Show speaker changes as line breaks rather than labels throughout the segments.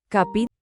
Capítulo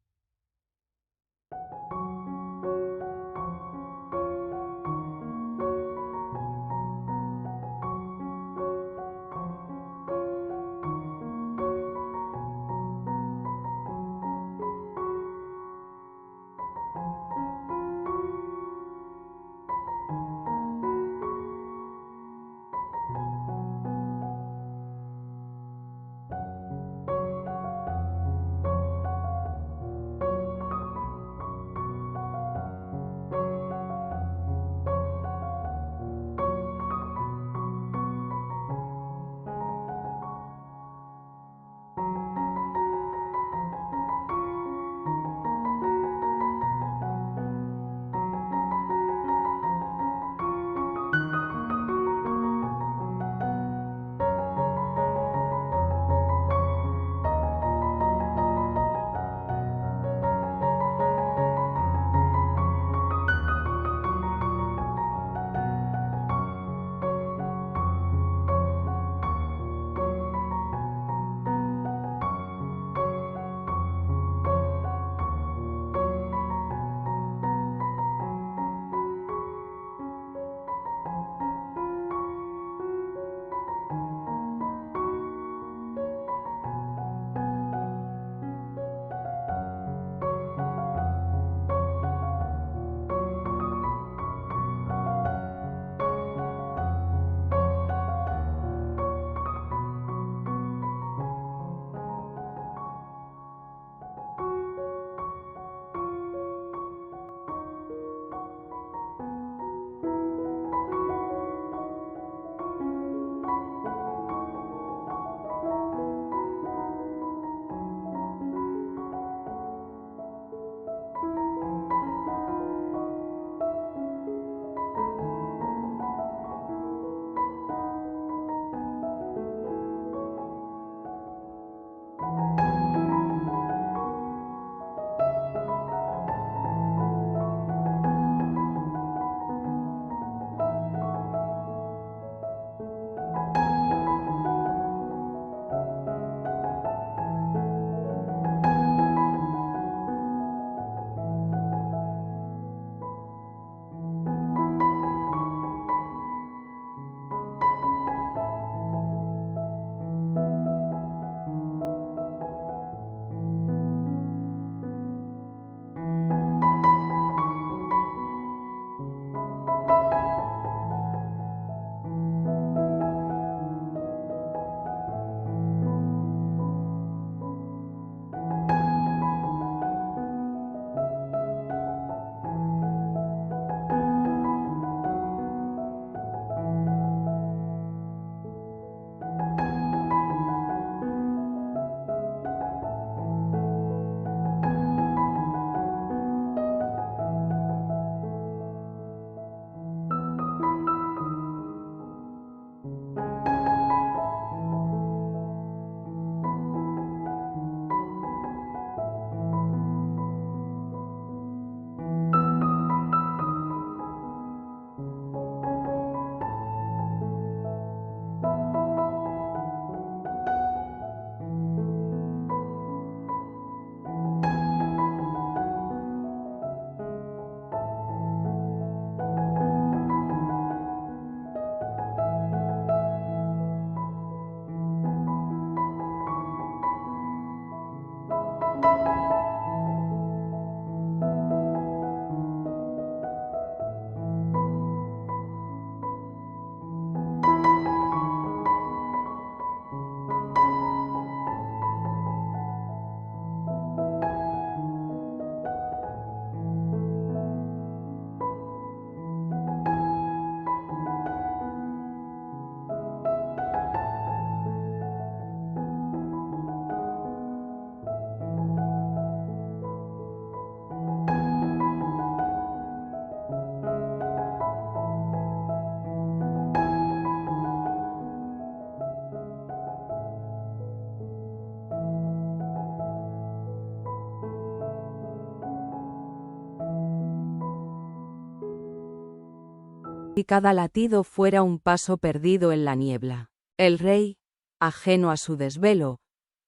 y cada latido fuera un paso perdido en la niebla. El rey, ajeno a su desvelo,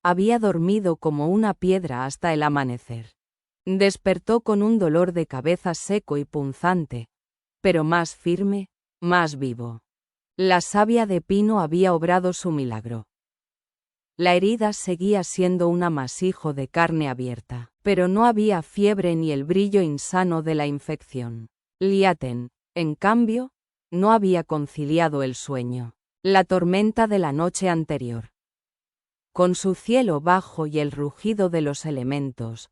Había dormido como una piedra hasta el amanecer. Despertó con un dolor de cabeza seco y punzante, pero más firme, más vivo. La savia de pino había obrado su milagro. La herida seguía siendo un amasijo de carne abierta, pero no había fiebre ni el brillo insano de la infección. Liaten, en cambio, no había conciliado el sueño. La tormenta de la noche anterior, con su cielo bajo y el rugido de los elementos,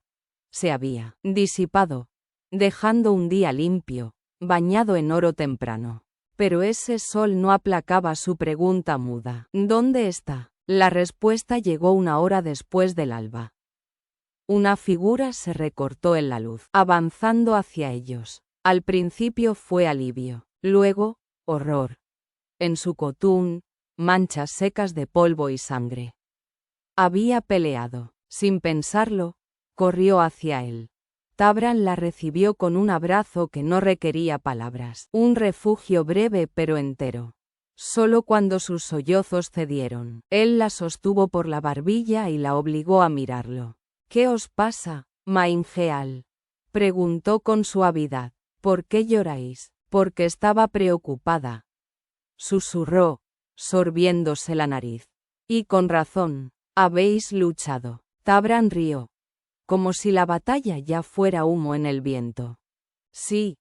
se había disipado, dejando un día limpio, bañado en oro temprano. Pero ese sol no aplacaba su pregunta muda. ¿Dónde está? La respuesta llegó una hora después del alba. Una figura se recortó en la luz, avanzando hacia ellos. Al principio fue alivio, luego, horror. En su cotún, manchas secas de polvo y sangre. Había peleado. Sin pensarlo, corrió hacia él. Tabran la recibió con un abrazo que no requería palabras. Un refugio breve pero entero. Solo cuando sus sollozos cedieron, él la sostuvo por la barbilla y la obligó a mirarlo. ¿Qué os pasa, Maingeal?, preguntó con suavidad. ¿Por qué lloráis? Porque estaba preocupada, susurró, sorbiéndose la nariz. Y con razón, habéis luchado. Tabran rió, como si la batalla ya fuera humo en el viento. Sí.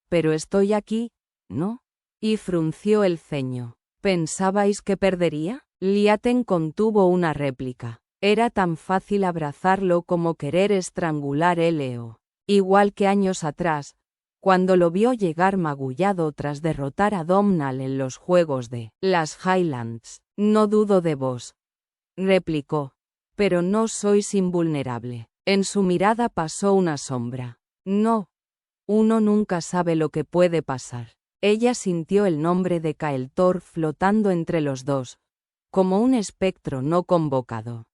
Pero estoy aquí, ¿no? Y frunció el ceño. ¿Pensabais que perdería? Liaten contuvo una réplica. Era tan fácil abrazarlo como querer estrangular el Leo. Igual que años atrás, cuando lo vio llegar magullado tras derrotar a Domnall en los juegos de las Highlands. No dudo de vos, replicó. Pero no sois invulnerable. En su mirada pasó una sombra. No. Uno nunca sabe lo que puede pasar. Ella sintió el nombre de Kael'thor flotando entre los dos, como un espectro no convocado.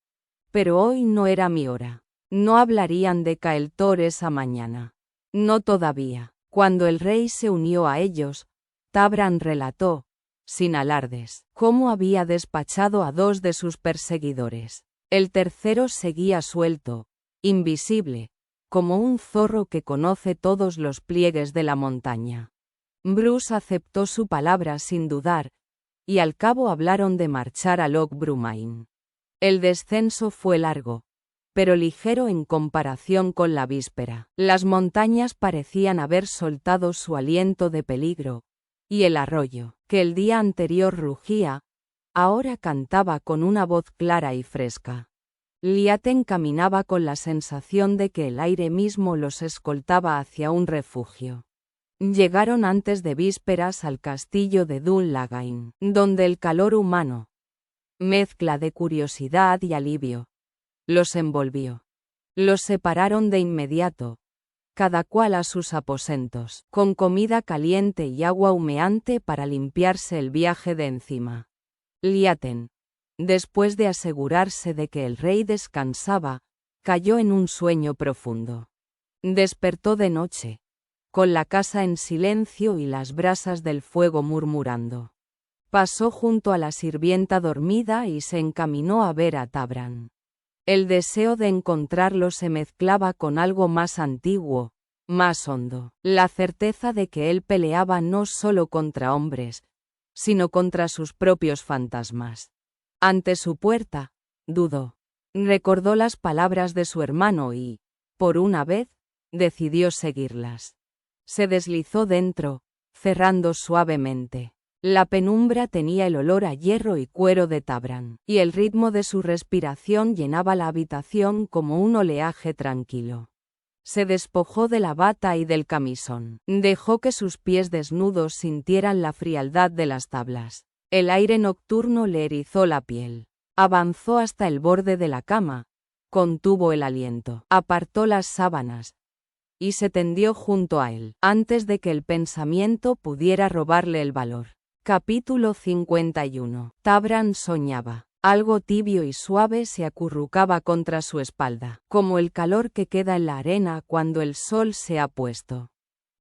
Pero hoy no era mi hora. No hablarían de Kael'thor esa mañana. No todavía. Cuando el rey se unió a ellos, Tabran relató, sin alardes, cómo había despachado a 2 de sus perseguidores. El tercero seguía suelto, invisible, como un zorro que conoce todos los pliegues de la montaña. Bruce aceptó su palabra sin dudar, y al cabo hablaron de marchar a Loch Brumain. El descenso fue largo, pero ligero en comparación con la víspera. Las montañas parecían haber soltado su aliento de peligro, y el arroyo, que el día anterior rugía, ahora cantaba con una voz clara y fresca. Liaten caminaba con la sensación de que el aire mismo los escoltaba hacia un refugio. Llegaron antes de vísperas al castillo de Dun Lagain, donde el calor humano, mezcla de curiosidad y alivio, los envolvió. Los separaron de inmediato, cada cual a sus aposentos, con comida caliente y agua humeante para limpiarse el viaje de encima. Liaten, después de asegurarse de que el rey descansaba, cayó en un sueño profundo. Despertó de noche, con la casa en silencio y las brasas del fuego murmurando. Pasó junto a la sirvienta dormida y se encaminó a ver a Tabran. El deseo de encontrarlo se mezclaba con algo más antiguo, más hondo, la certeza de que él peleaba no solo contra hombres, sino contra sus propios fantasmas. Ante su puerta, dudó. Recordó las palabras de su hermano y, por una vez, decidió seguirlas. Se deslizó dentro, cerrando suavemente. La penumbra tenía el olor a hierro y cuero de Tabran, y el ritmo de su respiración llenaba la habitación como un oleaje tranquilo. Se despojó de la bata y del camisón. Dejó que sus pies desnudos sintieran la frialdad de las tablas. El aire nocturno le erizó la piel. Avanzó hasta el borde de la cama, contuvo el aliento, apartó las sábanas y se tendió junto a él, antes de que el pensamiento pudiera robarle el valor. Capítulo 51. Tabran soñaba. Algo tibio y suave se acurrucaba contra su espalda, como el calor que queda en la arena cuando el sol se ha puesto.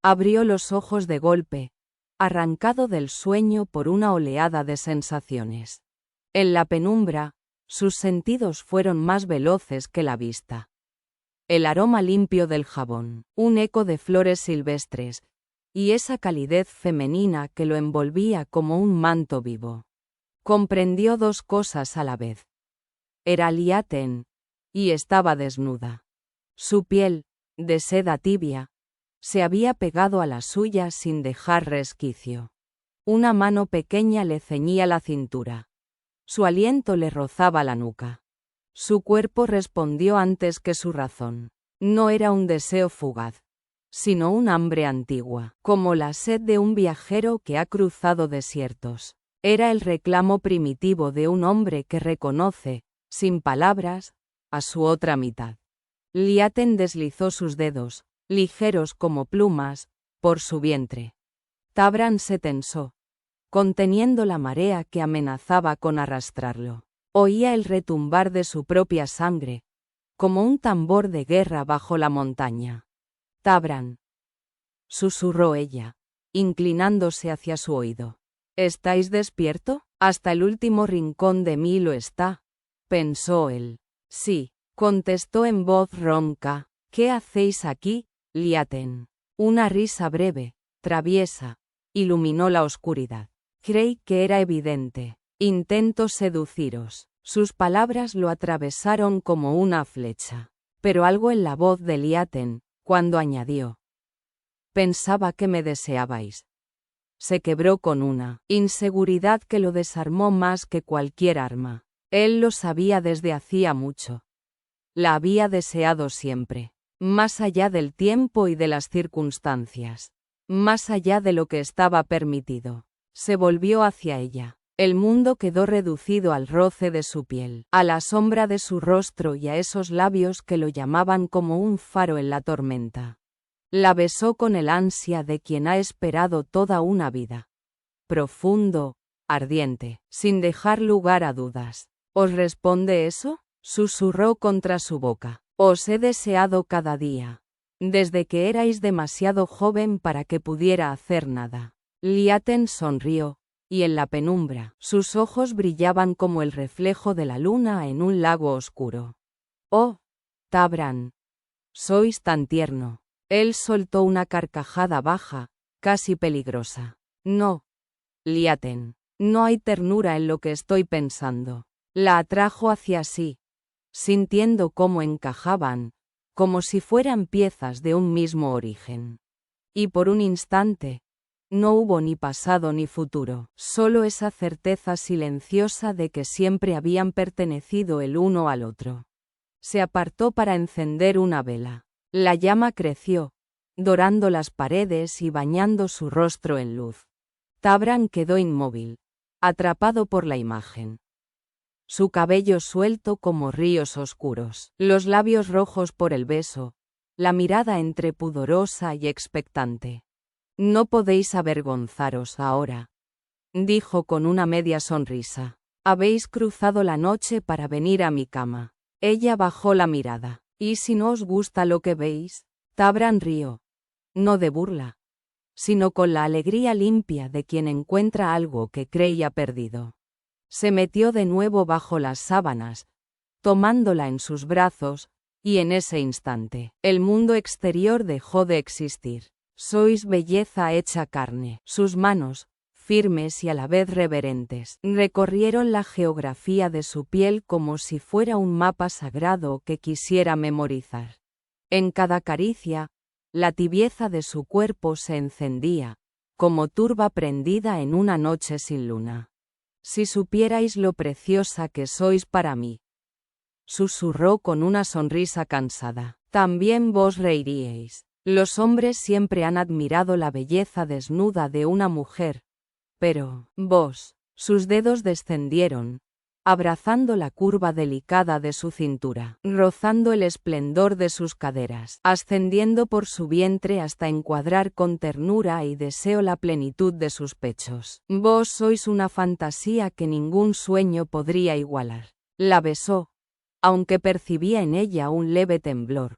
Abrió los ojos de golpe, arrancado del sueño por una oleada de sensaciones. En la penumbra, Sus sentidos fueron más veloces que la vista. El aroma limpio del jabón, un eco de flores silvestres, y esa calidez femenina que lo envolvía como un manto vivo. Comprendió dos cosas a la vez. Era Liaten, y estaba desnuda. Su piel, de seda tibia, se había pegado a la suya sin dejar resquicio. Una mano pequeña le ceñía la cintura. Su aliento le rozaba la nuca. Su cuerpo respondió antes que su razón. No era un deseo fugaz, sino un hambre antigua, como la sed de un viajero que ha cruzado desiertos. Era el reclamo primitivo de un hombre que reconoce, sin palabras, a su otra mitad. Liaten deslizó sus dedos, ligeros como plumas, por su vientre. Tabran se tensó, conteniendo la marea que amenazaba con arrastrarlo. Oía el retumbar de su propia sangre, como un tambor de guerra bajo la montaña. Tabran, susurró ella, inclinándose hacia su oído. ¿Estáis despierto? Hasta el último rincón de mí lo está, pensó él. Sí, contestó en voz ronca. ¿Qué hacéis aquí, Liaten? Una risa breve, traviesa, iluminó la oscuridad. Creí que era evidente. Intento seduciros. Sus palabras lo atravesaron como una flecha. Pero algo en la voz de Liaten, cuando añadió: pensaba que me deseabais. Se quebró con una inseguridad que lo desarmó más que cualquier arma. Él lo sabía desde hacía mucho. La había deseado siempre, más allá del tiempo y de las circunstancias, más allá de lo que estaba permitido. Se volvió hacia ella. El mundo quedó reducido al roce de su piel, a la sombra de su rostro y a esos labios que lo llamaban como un faro en la tormenta. La besó con el ansia de quien ha esperado toda una vida. Profundo, ardiente, sin dejar lugar a dudas. ¿Os responde eso? Susurró contra su boca. Os he deseado cada día, desde que erais demasiado joven para que pudiera hacer nada. Liaten sonrió, y en la penumbra, sus ojos brillaban como el reflejo de la luna en un lago oscuro. Oh, Tabran, sois tan tierno. Él soltó una carcajada baja, casi peligrosa. No, Liaten, no hay ternura en lo que estoy pensando. La atrajo hacia sí, sintiendo cómo encajaban, como si fueran piezas de un mismo origen. Y por un instante, no hubo ni pasado ni futuro, solo esa certeza silenciosa de que siempre habían pertenecido el uno al otro. Se apartó para encender una vela. La llama creció, dorando las paredes y bañando su rostro en luz. Tabran quedó inmóvil, atrapado por la imagen. Su cabello suelto como ríos oscuros, los labios rojos por el beso, la mirada entre pudorosa y expectante. No podéis avergonzaros ahora, dijo con una media sonrisa. Habéis cruzado la noche para venir a mi cama. Ella bajó la mirada. ¿Y si no os gusta lo que veis? Tabran rió. No de burla, sino con la alegría limpia de quien encuentra algo que creía perdido. Se metió de nuevo bajo las sábanas, tomándola en sus brazos, y en ese instante, el mundo exterior dejó de existir. Sois belleza hecha carne. Sus manos, firmes y a la vez reverentes, recorrieron la geografía de su piel como si fuera un mapa sagrado que quisiera memorizar. En cada caricia, la tibieza de su cuerpo se encendía, como turba prendida en una noche sin luna. Si supierais lo preciosa que sois para mí, susurró con una sonrisa cansada, también vos reiríais. Los hombres siempre han admirado la belleza desnuda de una mujer, pero, vos, sus dedos descendieron, abrazando la curva delicada de su cintura, rozando el esplendor de sus caderas, ascendiendo por su vientre hasta encuadrar con ternura y deseo la plenitud de sus pechos. Vos sois una fantasía que ningún sueño podría igualar. La besó, aunque percibía en ella un leve temblor,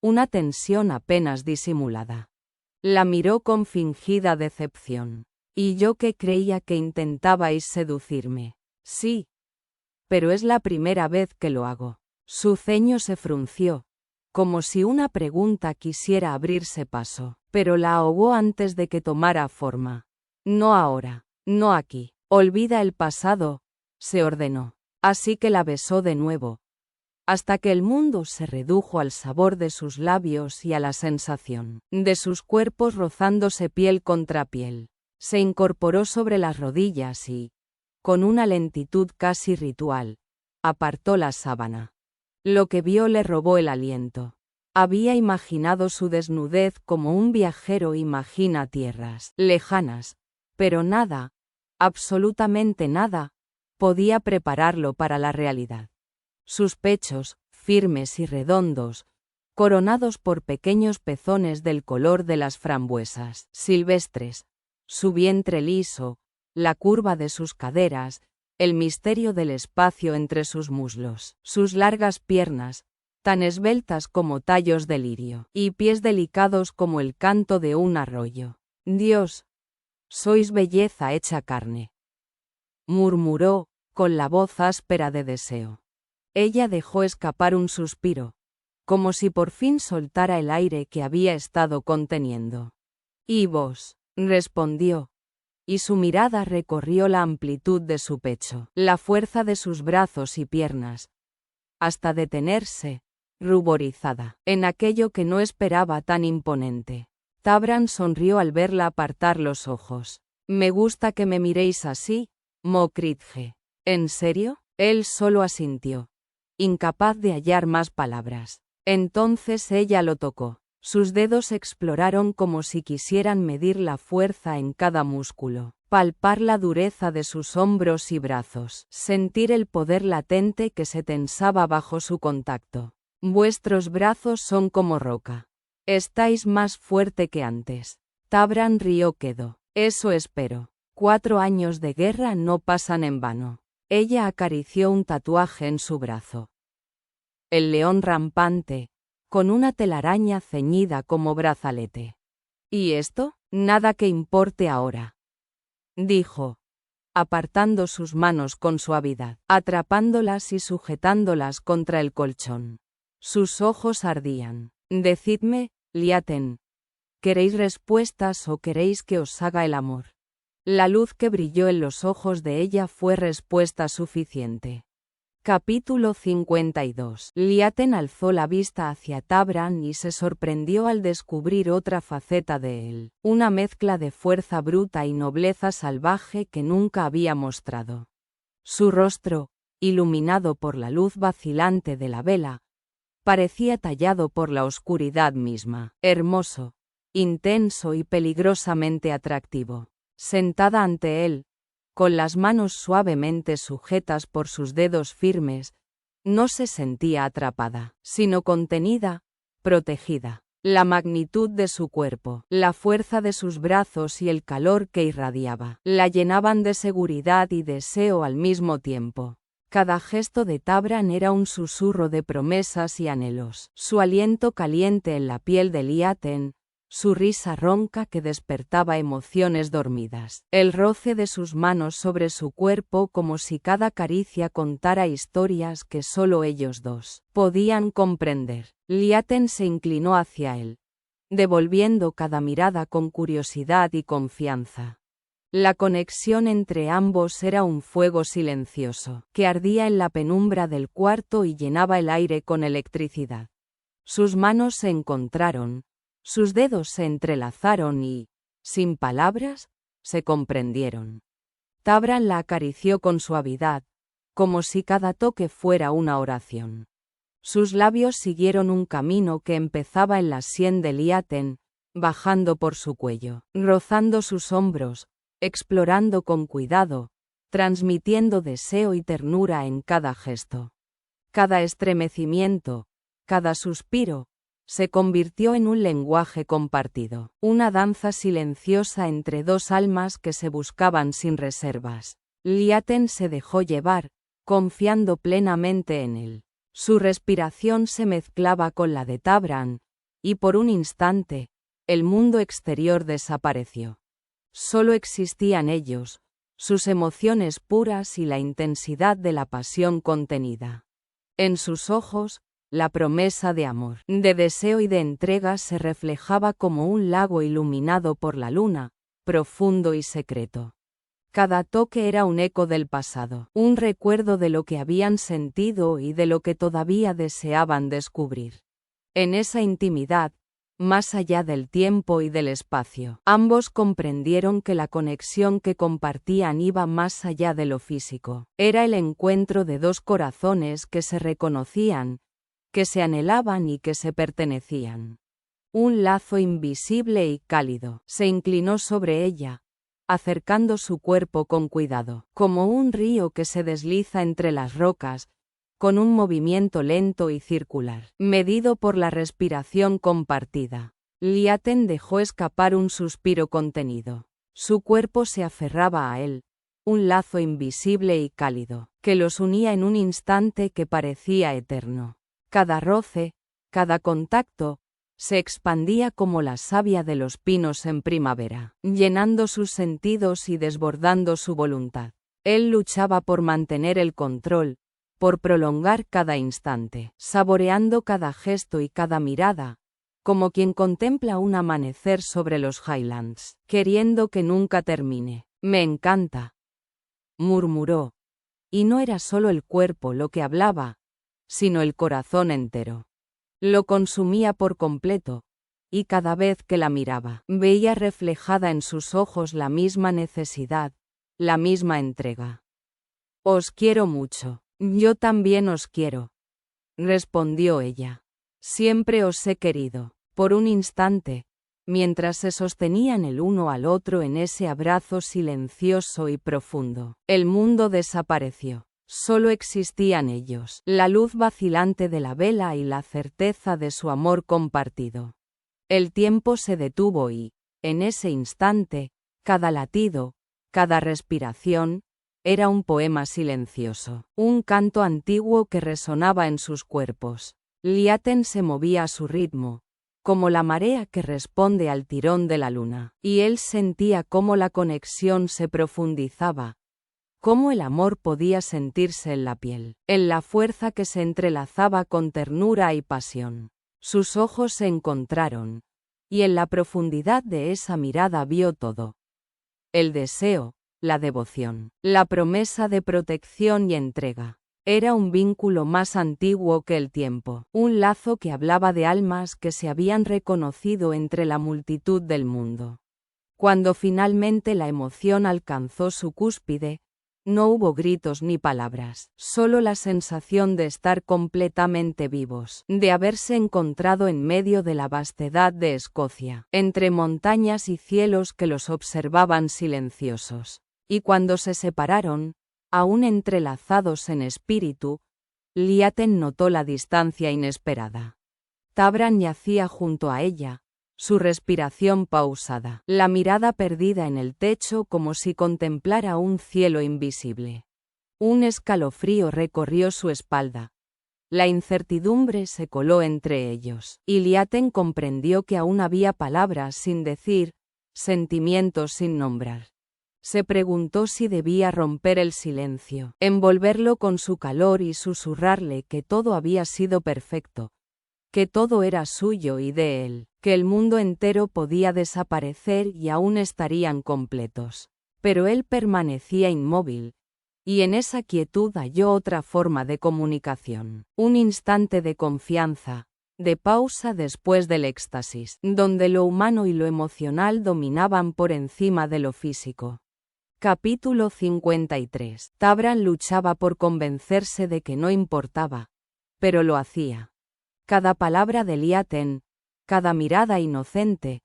una tensión apenas disimulada. La miró con fingida decepción. Y yo que creía que intentabais seducirme. Sí. pero es la primera vez que lo hago. Su ceño se frunció, como si una pregunta quisiera abrirse paso, pero la ahogó antes de que tomara forma. No ahora, no aquí. Olvida el pasado, se ordenó. Así que la besó de nuevo, hasta que el mundo se redujo al sabor de sus labios y a la sensación de sus cuerpos rozándose piel contra piel. Se incorporó sobre las rodillas y, con una lentitud casi ritual, apartó la sábana. Lo que vio le robó el aliento. Había imaginado su desnudez como un viajero imagina tierras lejanas, pero nada, absolutamente nada, podía prepararlo para la realidad. Sus pechos, firmes y redondos, coronados por pequeños pezones del color de las frambuesas silvestres, su vientre liso, la curva de sus caderas, el misterio del espacio entre sus muslos, sus largas piernas, tan esbeltas como tallos de lirio, y pies delicados como el canto de un arroyo. Dios, sois belleza hecha carne, murmuró, con la voz áspera de deseo. Ella dejó escapar un suspiro, como si por fin soltara el aire que había estado conteniendo. ¿Y vos?, respondió, y su mirada recorrió la amplitud de su pecho, la fuerza de sus brazos y piernas, hasta detenerse, ruborizada, en aquello que no esperaba tan imponente. Tabran sonrió al verla apartar los ojos. Me gusta que me miréis así, Mokritge. ¿En serio? Él solo asintió, incapaz de hallar más palabras. Entonces ella lo tocó. Sus dedos exploraron como si quisieran medir la fuerza en cada músculo, palpar la dureza de sus hombros y brazos, sentir el poder latente que se tensaba bajo su contacto. Vuestros brazos son como roca. Estáis más fuerte que antes. Tabran rió quedo. Eso espero. 4 años de guerra no pasan en vano. Ella acarició un tatuaje en su brazo. El león rampante, con una telaraña ceñida como brazalete. ¿Y esto? Nada que importe ahora, dijo, apartando sus manos con suavidad, atrapándolas y sujetándolas contra el colchón. Sus ojos ardían. Decidme, Liaten, ¿queréis respuestas o queréis que os haga el amor? La luz que brilló en los ojos de ella fue respuesta suficiente. Capítulo 52. Liaten alzó la vista hacia Tabran y se sorprendió al descubrir otra faceta de él, una mezcla de fuerza bruta y nobleza salvaje que nunca había mostrado. Su rostro, iluminado por la luz vacilante de la vela, parecía tallado por la oscuridad misma, hermoso, intenso y peligrosamente atractivo. Sentada ante él, con las manos suavemente sujetas por sus dedos firmes, no se sentía atrapada, sino contenida, protegida. La magnitud de su cuerpo, la fuerza de sus brazos y el calor que irradiaba, la llenaban de seguridad y deseo al mismo tiempo. Cada gesto de Tabran era un susurro de promesas y anhelos. Su aliento caliente en la piel de Liaten, su risa ronca que despertaba emociones dormidas, el roce de sus manos sobre su cuerpo como si cada caricia contara historias que solo ellos dos podían comprender. Liaten se inclinó hacia él, devolviendo cada mirada con curiosidad y confianza. La conexión entre ambos era un fuego silencioso, que ardía en la penumbra del cuarto y llenaba el aire con electricidad. Sus manos se encontraron, sus dedos se entrelazaron y, sin palabras, se comprendieron. Tabran la acarició con suavidad, como si cada toque fuera una oración. Sus labios siguieron un camino que empezaba en la sien de Liaten, bajando por su cuello, rozando sus hombros, explorando con cuidado, transmitiendo deseo y ternura en cada gesto. Cada estremecimiento, cada suspiro, se convirtió en un lenguaje compartido, una danza silenciosa entre dos almas que se buscaban sin reservas. Liaten se dejó llevar, confiando plenamente en él. Su respiración se mezclaba con la de Tabran, y por un instante, el mundo exterior desapareció. Solo existían ellos, sus emociones puras y la intensidad de la pasión contenida. En sus ojos, la promesa de amor, de deseo y de entrega se reflejaba como un lago iluminado por la luna, profundo y secreto. Cada toque era un eco del pasado, un recuerdo de lo que habían sentido y de lo que todavía deseaban descubrir. En esa intimidad, más allá del tiempo y del espacio, ambos comprendieron que la conexión que compartían iba más allá de lo físico. Era el encuentro de dos corazones que se reconocían, que se anhelaban y que se pertenecían. Un lazo invisible y cálido se inclinó sobre ella, acercando su cuerpo con cuidado, como un río que se desliza entre las rocas, con un movimiento lento y circular, medido por la respiración compartida. Liaten dejó escapar un suspiro contenido. Su cuerpo se aferraba a él, un lazo invisible y cálido, que los unía en un instante que parecía eterno. Cada roce, cada contacto, se expandía como la savia de los pinos en primavera, llenando sus sentidos y desbordando su voluntad. Él luchaba por mantener el control, por prolongar cada instante, saboreando cada gesto y cada mirada, como quien contempla un amanecer sobre los Highlands, queriendo que nunca termine. «Me encanta», murmuró, y no era solo el cuerpo lo que hablaba, sino el corazón entero. Lo consumía por completo, y cada vez que la miraba, veía reflejada en sus ojos la misma necesidad, la misma entrega. «Os quiero mucho». «Yo también os quiero», respondió ella. «Siempre os he querido». Por un instante, mientras se sostenían el uno al otro en ese abrazo silencioso y profundo, el mundo desapareció. Solo existían ellos, la luz vacilante de la vela y la certeza de su amor compartido. El tiempo se detuvo y, en ese instante, cada latido, cada respiración, era un poema silencioso, un canto antiguo que resonaba en sus cuerpos. Liaten se movía a su ritmo, como la marea que responde al tirón de la luna, y él sentía cómo la conexión se profundizaba, cómo el amor podía sentirse en la piel, en la fuerza que se entrelazaba con ternura y pasión. Sus ojos se encontraron, y en la profundidad de esa mirada vio todo. El deseo, la devoción, la promesa de protección y entrega. Era un vínculo más antiguo que el tiempo, un lazo que hablaba de almas que se habían reconocido entre la multitud del mundo. Cuando finalmente la emoción alcanzó su cúspide, no hubo gritos ni palabras, solo la sensación de estar completamente vivos, de haberse encontrado en medio de la vastedad de Escocia, entre montañas y cielos que los observaban silenciosos. Y cuando se separaron, aún entrelazados en espíritu, Liaten notó la distancia inesperada. Tabran yacía junto a ella, su respiración pausada, la mirada perdida en el techo como si contemplara un cielo invisible. Un escalofrío recorrió su espalda. La incertidumbre se coló entre ellos, y Liaten comprendió que aún había palabras sin decir, sentimientos sin nombrar. Se preguntó si debía romper el silencio, envolverlo con su calor y susurrarle que todo había sido perfecto, que todo era suyo y de él, que el mundo entero podía desaparecer y aún estarían completos. Pero él permanecía inmóvil, y en esa quietud halló otra forma de comunicación, un instante de confianza, de pausa después del éxtasis, donde lo humano y lo emocional dominaban por encima de lo físico. Capítulo 53. Tabran luchaba por convencerse de que no importaba, pero lo hacía. Cada palabra de Liaten, cada mirada inocente,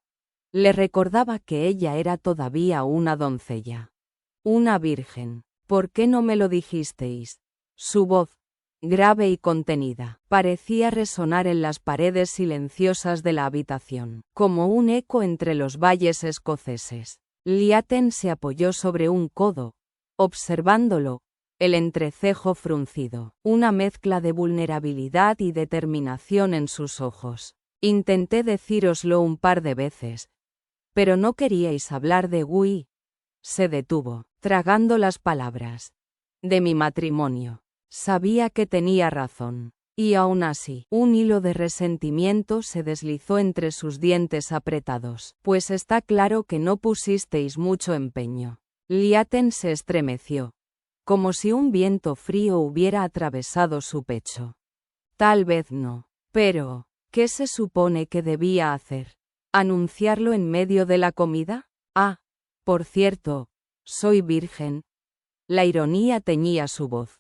le recordaba que ella era todavía una doncella, una virgen. «¿Por qué no me lo dijisteis?». Su voz, grave y contenida, parecía resonar en las paredes silenciosas de la habitación, como un eco entre los valles escoceses. Liaten se apoyó sobre un codo, observándolo, el entrecejo fruncido, una mezcla de vulnerabilidad y determinación en sus ojos. «Intenté decíroslo un par de veces, pero no queríais hablar de Gui», Se detuvo, tragando las palabras. De mi matrimonio. Sabía que tenía razón. Y aún así, un hilo de resentimiento se deslizó entre sus dientes apretados. Pues está claro que no pusisteis mucho empeño. Liaten se estremeció, como si un viento frío hubiera atravesado su pecho. Tal vez no. Pero, ¿qué se supone que debía hacer? ¿Anunciarlo en medio de la comida? Ah, por cierto, soy virgen. La ironía teñía su voz.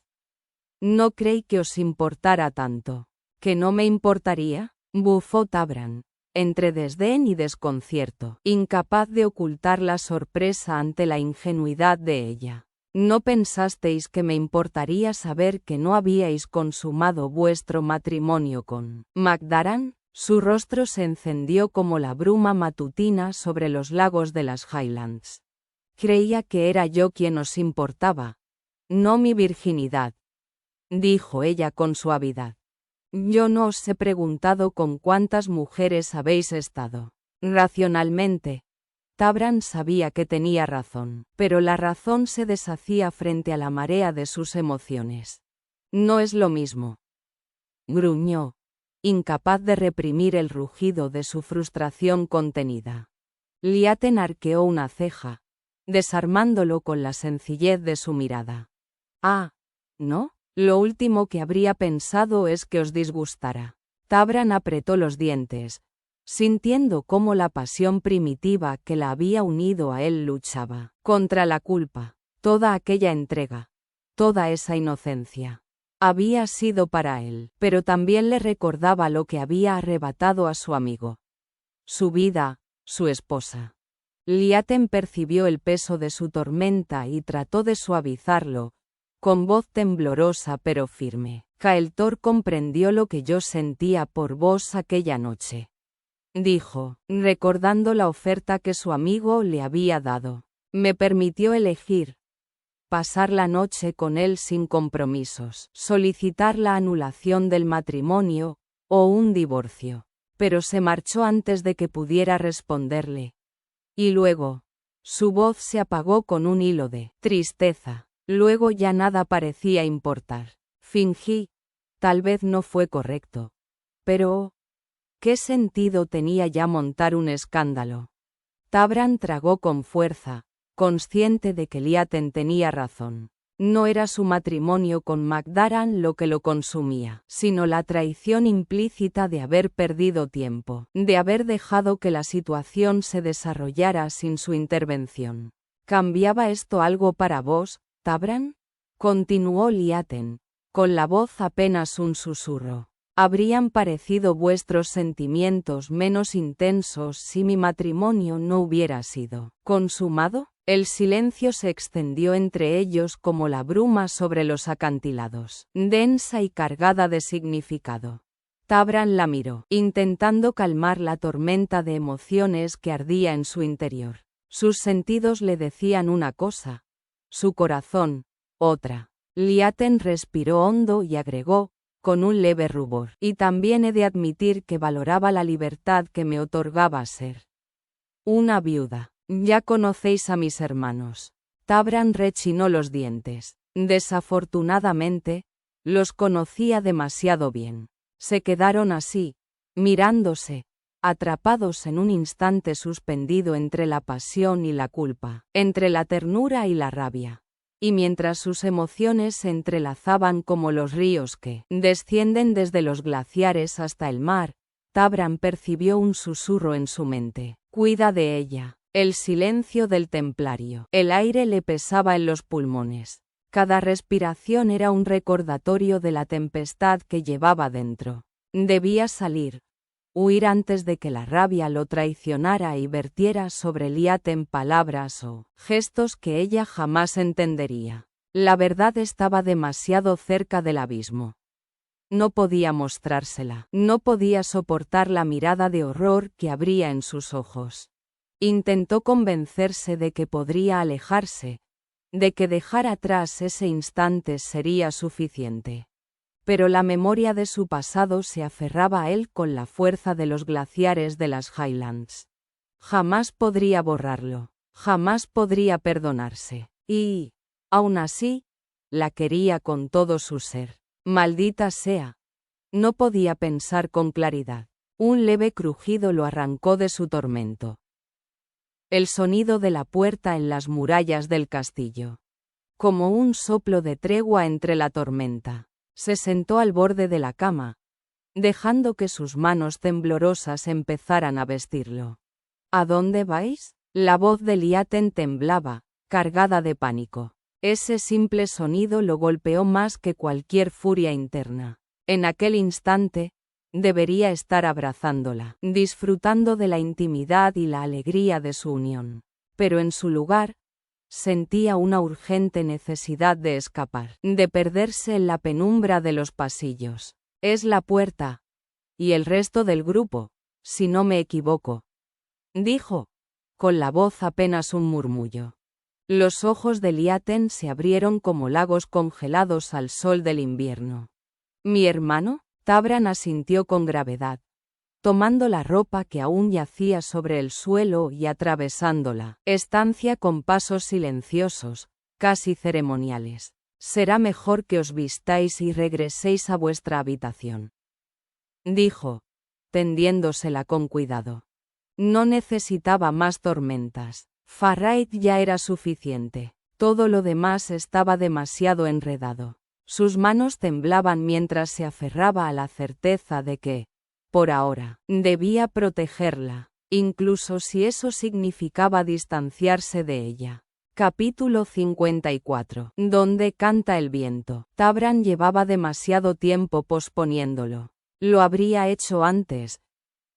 No creí que os importara tanto. ¿Que no me importaría? Bufó Tabran, entre desdén y desconcierto, incapaz de ocultar la sorpresa ante la ingenuidad de ella. ¿No pensasteis que me importaría saber que no habíais consumado vuestro matrimonio con Macdaran? Su rostro se encendió como la bruma matutina sobre los lagos de las Highlands. Creía que era yo quien os importaba, no mi virginidad, dijo ella con suavidad. Yo no os he preguntado con cuántas mujeres habéis estado. Racionalmente, Tabran sabía que tenía razón, pero la razón se deshacía frente a la marea de sus emociones. No es lo mismo. Gruñó, incapaz de reprimir el rugido de su frustración contenida. Liaten arqueó una ceja, desarmándolo con la sencillez de su mirada. Ah, ¿no? Lo último que habría pensado es que os disgustara. Tabran apretó los dientes, sintiendo cómo la pasión primitiva que la había unido a él luchaba contra la culpa. Toda aquella entrega, toda esa inocencia, había sido para él, pero también le recordaba lo que había arrebatado a su amigo. Su vida, su esposa. Liaten percibió el peso de su tormenta y trató de suavizarlo, con voz temblorosa pero firme. Kael'thor comprendió lo que yo sentía por vos aquella noche, dijo, recordando la oferta que su amigo le había dado. Me permitió elegir. Pasar la noche con él sin compromisos, solicitar la anulación del matrimonio, o un divorcio. Pero se marchó antes de que pudiera responderle. Y luego, su voz se apagó con un hilo de tristeza. Luego ya nada parecía importar. Fingí. Tal vez no fue correcto. Pero, ¿qué sentido tenía ya montar un escándalo? Tabran tragó con fuerza, consciente de que Liaten tenía razón. No era su matrimonio con Macdaran lo que lo consumía, sino la traición implícita de haber perdido tiempo, de haber dejado que la situación se desarrollara sin su intervención. ¿Cambiaba esto algo para vos, Tabran? Continuó Liaten, con la voz apenas un susurro. ¿Habrían parecido vuestros sentimientos menos intensos si mi matrimonio no hubiera sido consumado? El silencio se extendió entre ellos como la bruma sobre los acantilados, densa y cargada de significado. Tabran la miró, intentando calmar la tormenta de emociones que ardía en su interior. Sus sentidos le decían una cosa, su corazón, otra. Liaten respiró hondo y agregó, con un leve rubor, y también he de admitir que valoraba la libertad que me otorgaba ser una viuda. Ya conocéis a mis hermanos. Tabran rechinó los dientes. Desafortunadamente, los conocía demasiado bien. Se quedaron así, mirándose, atrapados en un instante suspendido entre la pasión y la culpa, entre la ternura y la rabia. Y mientras sus emociones se entrelazaban como los ríos que descienden desde los glaciares hasta el mar, Tabran percibió un susurro en su mente. Cuida de ella. El silencio del templario. El aire le pesaba en los pulmones. Cada respiración era un recordatorio de la tempestad que llevaba dentro. Debía salir. Huir antes de que la rabia lo traicionara y vertiera sobre Liaten palabras o gestos que ella jamás entendería. La verdad estaba demasiado cerca del abismo. No podía mostrársela. No podía soportar la mirada de horror que abría en sus ojos. Intentó convencerse de que podría alejarse, de que dejar atrás ese instante sería suficiente. Pero la memoria de su pasado se aferraba a él con la fuerza de los glaciares de las Highlands. Jamás podría borrarlo. Jamás podría perdonarse. Y, aún así, la quería con todo su ser. Maldita sea. No podía pensar con claridad. Un leve crujido lo arrancó de su tormento. El sonido de la puerta en las murallas del castillo. Como un soplo de tregua entre la tormenta. Se sentó al borde de la cama, dejando que sus manos temblorosas empezaran a vestirlo. ¿A dónde vais? La voz de Liaten temblaba, cargada de pánico. Ese simple sonido lo golpeó más que cualquier furia interna. En aquel instante, debería estar abrazándola, disfrutando de la intimidad y la alegría de su unión. Pero en su lugar, sentía una urgente necesidad de escapar, de perderse en la penumbra de los pasillos. Es la puerta. Y el resto del grupo, si no me equivoco, dijo, con la voz apenas un murmullo. Los ojos de Liaten se abrieron como lagos congelados al sol del invierno. ¿Mi hermano? Tabran asintió con gravedad, tomando la ropa que aún yacía sobre el suelo y atravesando la estancia con pasos silenciosos, casi ceremoniales. Será mejor que os vistáis y regreséis a vuestra habitación, dijo, tendiéndosela con cuidado. No necesitaba más tormentas. Farraid ya era suficiente. Todo lo demás estaba demasiado enredado. Sus manos temblaban mientras se aferraba a la certeza de que, por ahora, debía protegerla, incluso si eso significaba distanciarse de ella. Capítulo 54. Donde canta el viento. Tabran llevaba demasiado tiempo posponiéndolo. Lo habría hecho antes,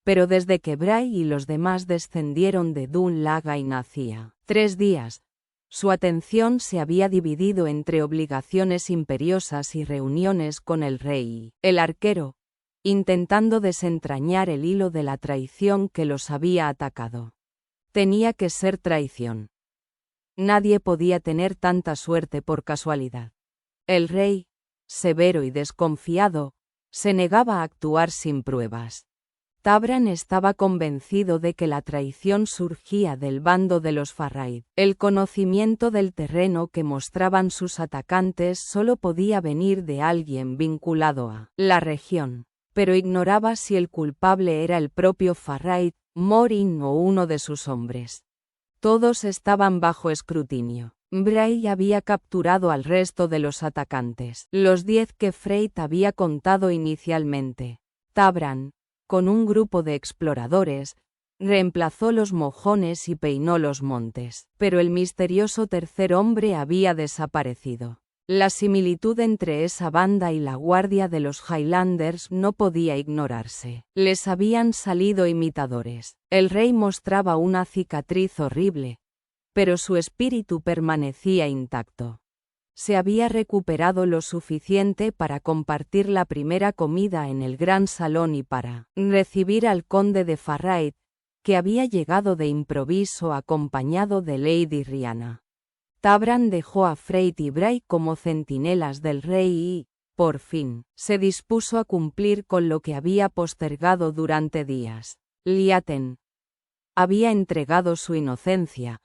pero desde que Bray y los demás descendieron de Dun Lagain hacía 3 días, su atención se había dividido entre obligaciones imperiosas y reuniones con el rey y el arquero, intentando desentrañar el hilo de la traición que los había atacado. Tenía que ser traición. Nadie podía tener tanta suerte por casualidad. El rey, severo y desconfiado, se negaba a actuar sin pruebas. Tabran estaba convencido de que la traición surgía del bando de los Farraid. El conocimiento del terreno que mostraban sus atacantes solo podía venir de alguien vinculado a la región, pero ignoraba si el culpable era el propio Farraid, Morin o uno de sus hombres. Todos estaban bajo escrutinio. Bray había capturado al resto de los atacantes, los 10 que Freyt había contado inicialmente. Tabran, con un grupo de exploradores, reemplazó los mojones y peinó los montes, pero el misterioso tercer hombre había desaparecido. La similitud entre esa banda y la guardia de los Highlanders no podía ignorarse. Les habían salido imitadores. El rey mostraba una cicatriz horrible, pero su espíritu permanecía intacto. Se había recuperado lo suficiente para compartir la primera comida en el gran salón y para recibir al conde de Farraid, que había llegado de improviso acompañado de Lady Rihanna. Tabran dejó a Freyt y Bray como centinelas del rey y, por fin, se dispuso a cumplir con lo que había postergado durante días. Liaten había entregado su inocencia,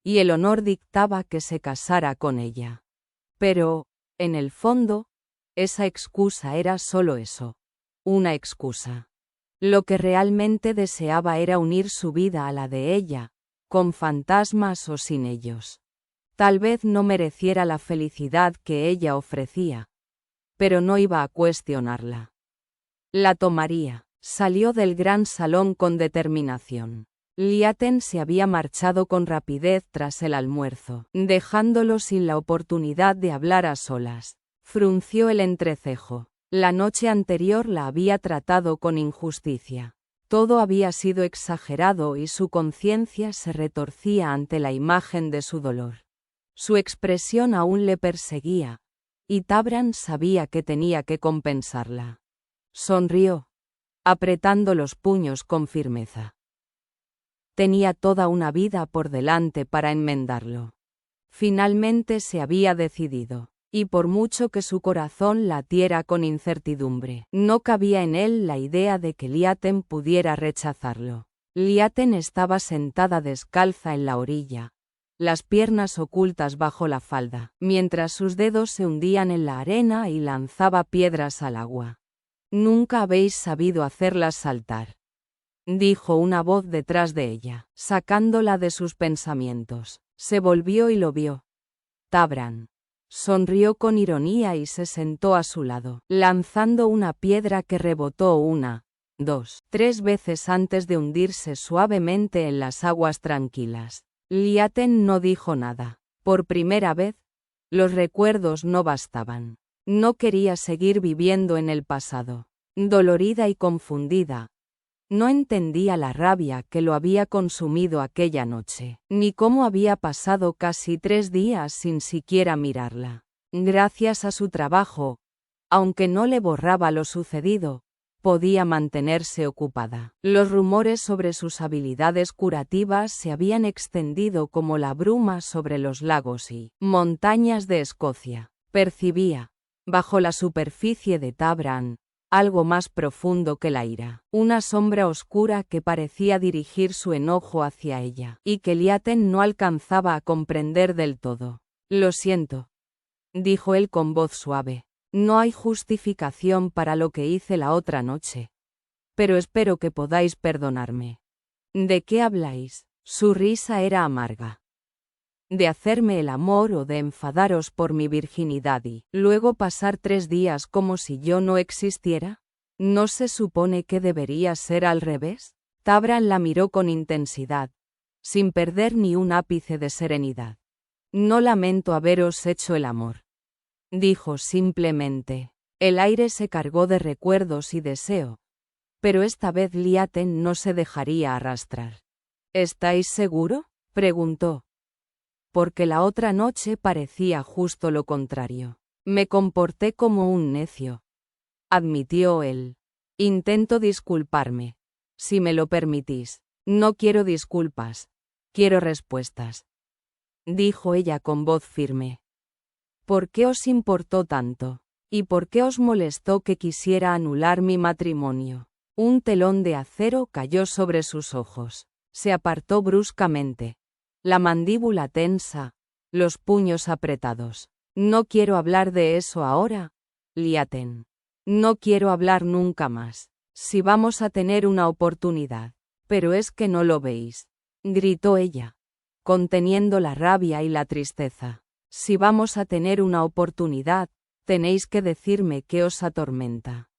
y el honor dictaba que se casara con ella. Pero, en el fondo, esa excusa era solo eso, una excusa. Lo que realmente deseaba era unir su vida a la de ella, con fantasmas o sin ellos. Tal vez no mereciera la felicidad que ella ofrecía, pero no iba a cuestionarla. La tomaría. Salió del gran salón con determinación. Liaten se había marchado con rapidez tras el almuerzo, dejándolo sin la oportunidad de hablar a solas. Frunció el entrecejo. La noche anterior la había tratado con injusticia. Todo había sido exagerado y su conciencia se retorcía ante la imagen de su dolor. Su expresión aún le perseguía, y Tabran sabía que tenía que compensarla. Sonrió, apretando los puños con firmeza. Tenía toda una vida por delante para enmendarlo. Finalmente se había decidido, y por mucho que su corazón latiera con incertidumbre, no cabía en él la idea de que Liaten pudiera rechazarlo. Liaten estaba sentada descalza en la orilla, las piernas ocultas bajo la falda, mientras sus dedos se hundían en la arena y lanzaba piedras al agua. «Nunca habéis sabido hacerlas saltar», dijo una voz detrás de ella, sacándola de sus pensamientos. Se volvió y lo vio. Tabran. Sonrió con ironía y se sentó a su lado, lanzando una piedra que rebotó 1, 2, 3 veces antes de hundirse suavemente en las aguas tranquilas. Liaten no dijo nada. Por primera vez, los recuerdos no bastaban. No quería seguir viviendo en el pasado. Dolorida y confundida, no entendía la rabia que lo había consumido aquella noche, ni cómo había pasado casi 3 días sin siquiera mirarla. Gracias a su trabajo, aunque no le borraba lo sucedido, podía mantenerse ocupada. Los rumores sobre sus habilidades curativas se habían extendido como la bruma sobre los lagos y montañas de Escocia. Percibía, bajo la superficie de Tabran, algo más profundo que la ira, una sombra oscura que parecía dirigir su enojo hacia ella, y que Liaten no alcanzaba a comprender del todo. «Lo siento», dijo él con voz suave. «No hay justificación para lo que hice la otra noche. Pero espero que podáis perdonarme». «¿De qué habláis?». Su risa era amarga. «¿De hacerme el amor o de enfadaros por mi virginidad y luego pasar 3 días como si yo no existiera? ¿No se supone que debería ser al revés?». Tabran la miró con intensidad, sin perder ni un ápice de serenidad. «No lamento haberos hecho el amor», dijo simplemente. El aire se cargó de recuerdos y deseo, pero esta vez Liaten no se dejaría arrastrar. «¿Estáis seguro?», preguntó. «Porque la otra noche parecía justo lo contrario. Me comporté como un necio», admitió él. «Intento disculparme. Si me lo permitís». «No quiero disculpas. Quiero respuestas», dijo ella con voz firme. «¿Por qué os importó tanto? ¿Y por qué os molestó que quisiera anular mi matrimonio?». Un telón de acero cayó sobre sus ojos. Se apartó bruscamente, la mandíbula tensa, los puños apretados. «No quiero hablar de eso ahora, Liaten. No quiero hablar nunca más. Si vamos a tener una oportunidad». «Pero es que no lo veis», gritó ella, conteniendo la rabia y la tristeza. «Si vamos a tener una oportunidad, tenéis que decirme qué os atormenta.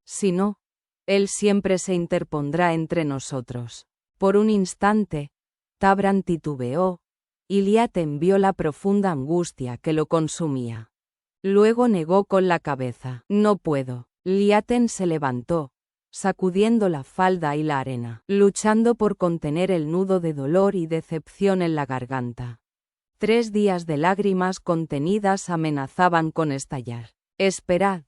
Si no, él siempre se interpondrá entre nosotros». Por un instante, Tabran titubeó, y Liaten vio la profunda angustia que lo consumía. Luego negó con la cabeza. «No puedo». Liaten se levantó, sacudiendo la falda y la arena, luchando por contener el nudo de dolor y decepción en la garganta. 3 días de lágrimas contenidas amenazaban con estallar. «Esperad»,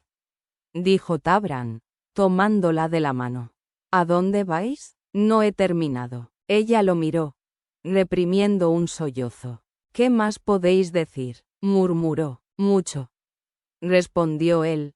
dijo Tabran, tomándola de la mano. «¿A dónde vais?». «No he terminado». Ella lo miró, reprimiendo un sollozo. «¿Qué más podéis decir?», murmuró. «Mucho», respondió él,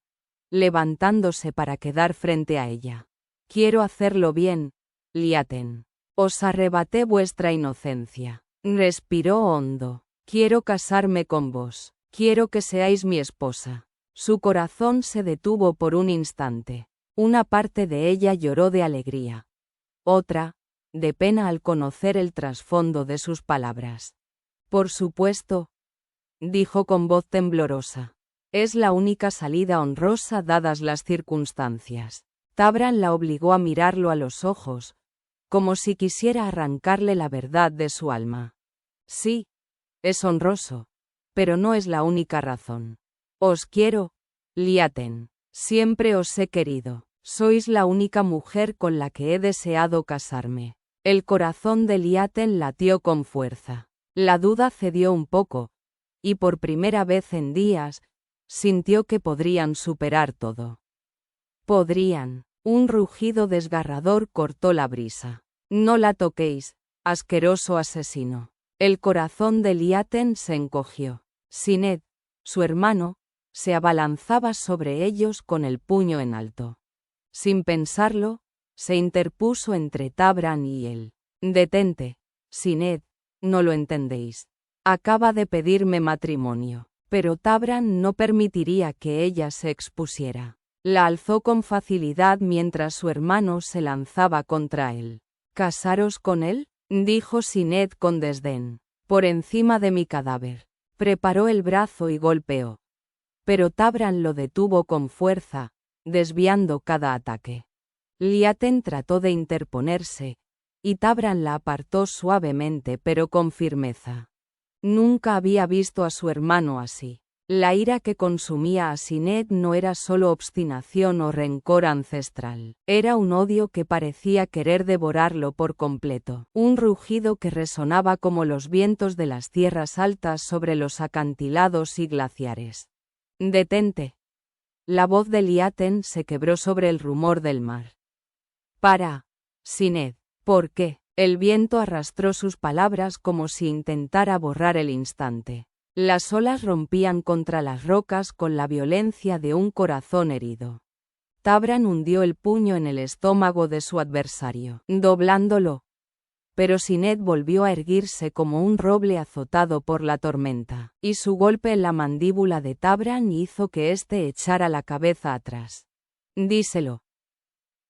levantándose para quedar frente a ella. «Quiero hacerlo bien, Liaten. Os arrebaté vuestra inocencia». Respiró hondo. «Quiero casarme con vos. Quiero que seáis mi esposa». Su corazón se detuvo por un instante. Una parte de ella lloró de alegría. Otra, de pena al conocer el trasfondo de sus palabras. «Por supuesto», dijo con voz temblorosa. «Es la única salida honrosa dadas las circunstancias». Tabran la obligó a mirarlo a los ojos, como si quisiera arrancarle la verdad de su alma. «Sí, es honroso, pero no es la única razón. Os quiero, Liaten. Siempre os he querido. Sois la única mujer con la que he deseado casarme». El corazón de Liaten latió con fuerza. La duda cedió un poco, y por primera vez en días, sintió que podrían superar todo. Podrían. Un rugido desgarrador cortó la brisa. «No la toquéis, asqueroso asesino». El corazón de Liaten se encogió. Sinet, su hermano, se abalanzaba sobre ellos con el puño en alto. Sin pensarlo, se interpuso entre Tabran y él. Detente, Sinead, no lo entendéis. Acaba de pedirme matrimonio. Pero Tabran no permitiría que ella se expusiera. La alzó con facilidad mientras su hermano se lanzaba contra él. ¿Casaros con él?, dijo Sinead con desdén. Por encima de mi cadáver. Preparó el brazo y golpeó. Pero Tabran lo detuvo con fuerza, desviando cada ataque. Liaten trató de interponerse, y Tabran la apartó suavemente pero con firmeza. Nunca había visto a su hermano así. La ira que consumía a Sinead no era solo obstinación o rencor ancestral. Era un odio que parecía querer devorarlo por completo. Un rugido que resonaba como los vientos de las tierras altas sobre los acantilados y glaciares. «Detente». La voz de Liaten se quebró sobre el rumor del mar. «Para, Sinead». ¿Por qué? El viento arrastró sus palabras como si intentara borrar el instante. Las olas rompían contra las rocas con la violencia de un corazón herido. Tabran hundió el puño en el estómago de su adversario, doblándolo. Pero Sinead volvió a erguirse como un roble azotado por la tormenta, y su golpe en la mandíbula de Tabran hizo que éste echara la cabeza atrás. «Díselo»,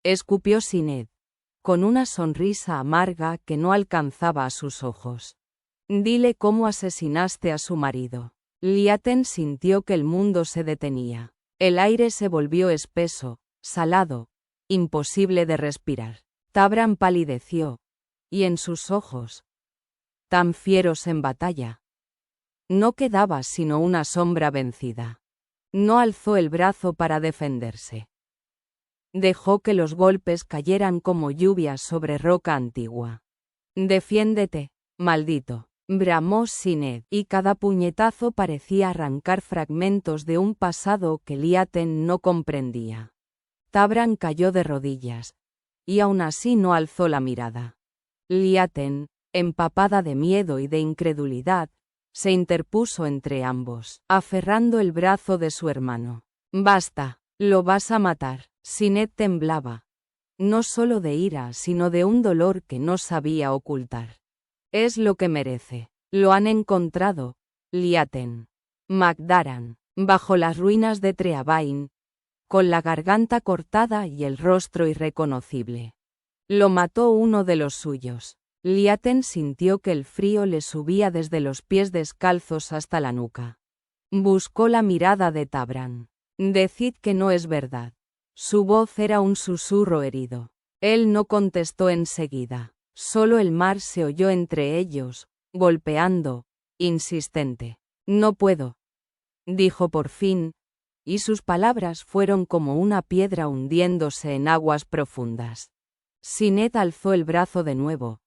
escupió Sinead, con una sonrisa amarga que no alcanzaba a sus ojos. «Dile cómo asesinaste a su marido». Liaten sintió que el mundo se detenía. El aire se volvió espeso, salado, imposible de respirar. Tabran palideció, y en sus ojos, tan fieros en batalla, no quedaba sino una sombra vencida. No alzó el brazo para defenderse. Dejó que los golpes cayeran como lluvias sobre roca antigua. «Defiéndete, maldito», bramó Sinead, y cada puñetazo parecía arrancar fragmentos de un pasado que Liaten no comprendía. Tabran cayó de rodillas, y aún así no alzó la mirada. Liaten, empapada de miedo y de incredulidad, se interpuso entre ambos, aferrando el brazo de su hermano. «Basta, lo vas a matar». Sinead temblaba, no solo de ira sino de un dolor que no sabía ocultar. «Es lo que merece. Lo han encontrado, Liaten. Magdaran, bajo las ruinas de Treabain, con la garganta cortada y el rostro irreconocible. Lo mató uno de los suyos». Liaten sintió que el frío le subía desde los pies descalzos hasta la nuca. Buscó la mirada de Tabran. «Decid que no es verdad». Su voz era un susurro herido. Él no contestó enseguida. Solo el mar se oyó entre ellos, golpeando, insistente. «No puedo», dijo por fin, y sus palabras fueron como una piedra hundiéndose en aguas profundas. Sinead alzó el brazo de nuevo,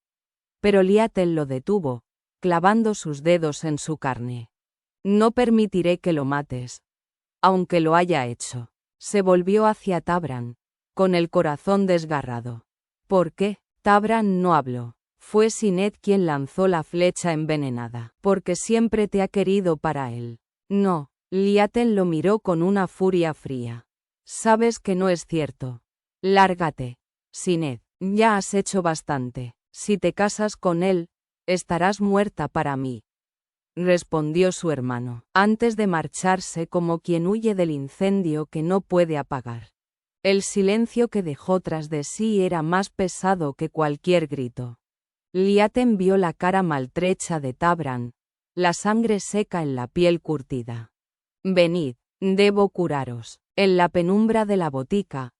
pero Liaten lo detuvo, clavando sus dedos en su carne. «No permitiré que lo mates, aunque lo haya hecho». Se volvió hacia Tabran, con el corazón desgarrado. «¿Por qué?» Tabran no habló. Fue Sinead quien lanzó la flecha envenenada. «Porque siempre te ha querido para él». «No». Liaten lo miró con una furia fría. «Sabes que no es cierto. Lárgate, Sinead. Ya has hecho bastante. Si te casas con él, estarás muerta para mí», respondió su hermano, antes de marcharse como quien huye del incendio que no puede apagar. El silencio que dejó tras de sí era más pesado que cualquier grito. Liaten vio la cara maltrecha de Tabran, la sangre seca en la piel curtida. «Venid, debo curaros». En la penumbra de la botica,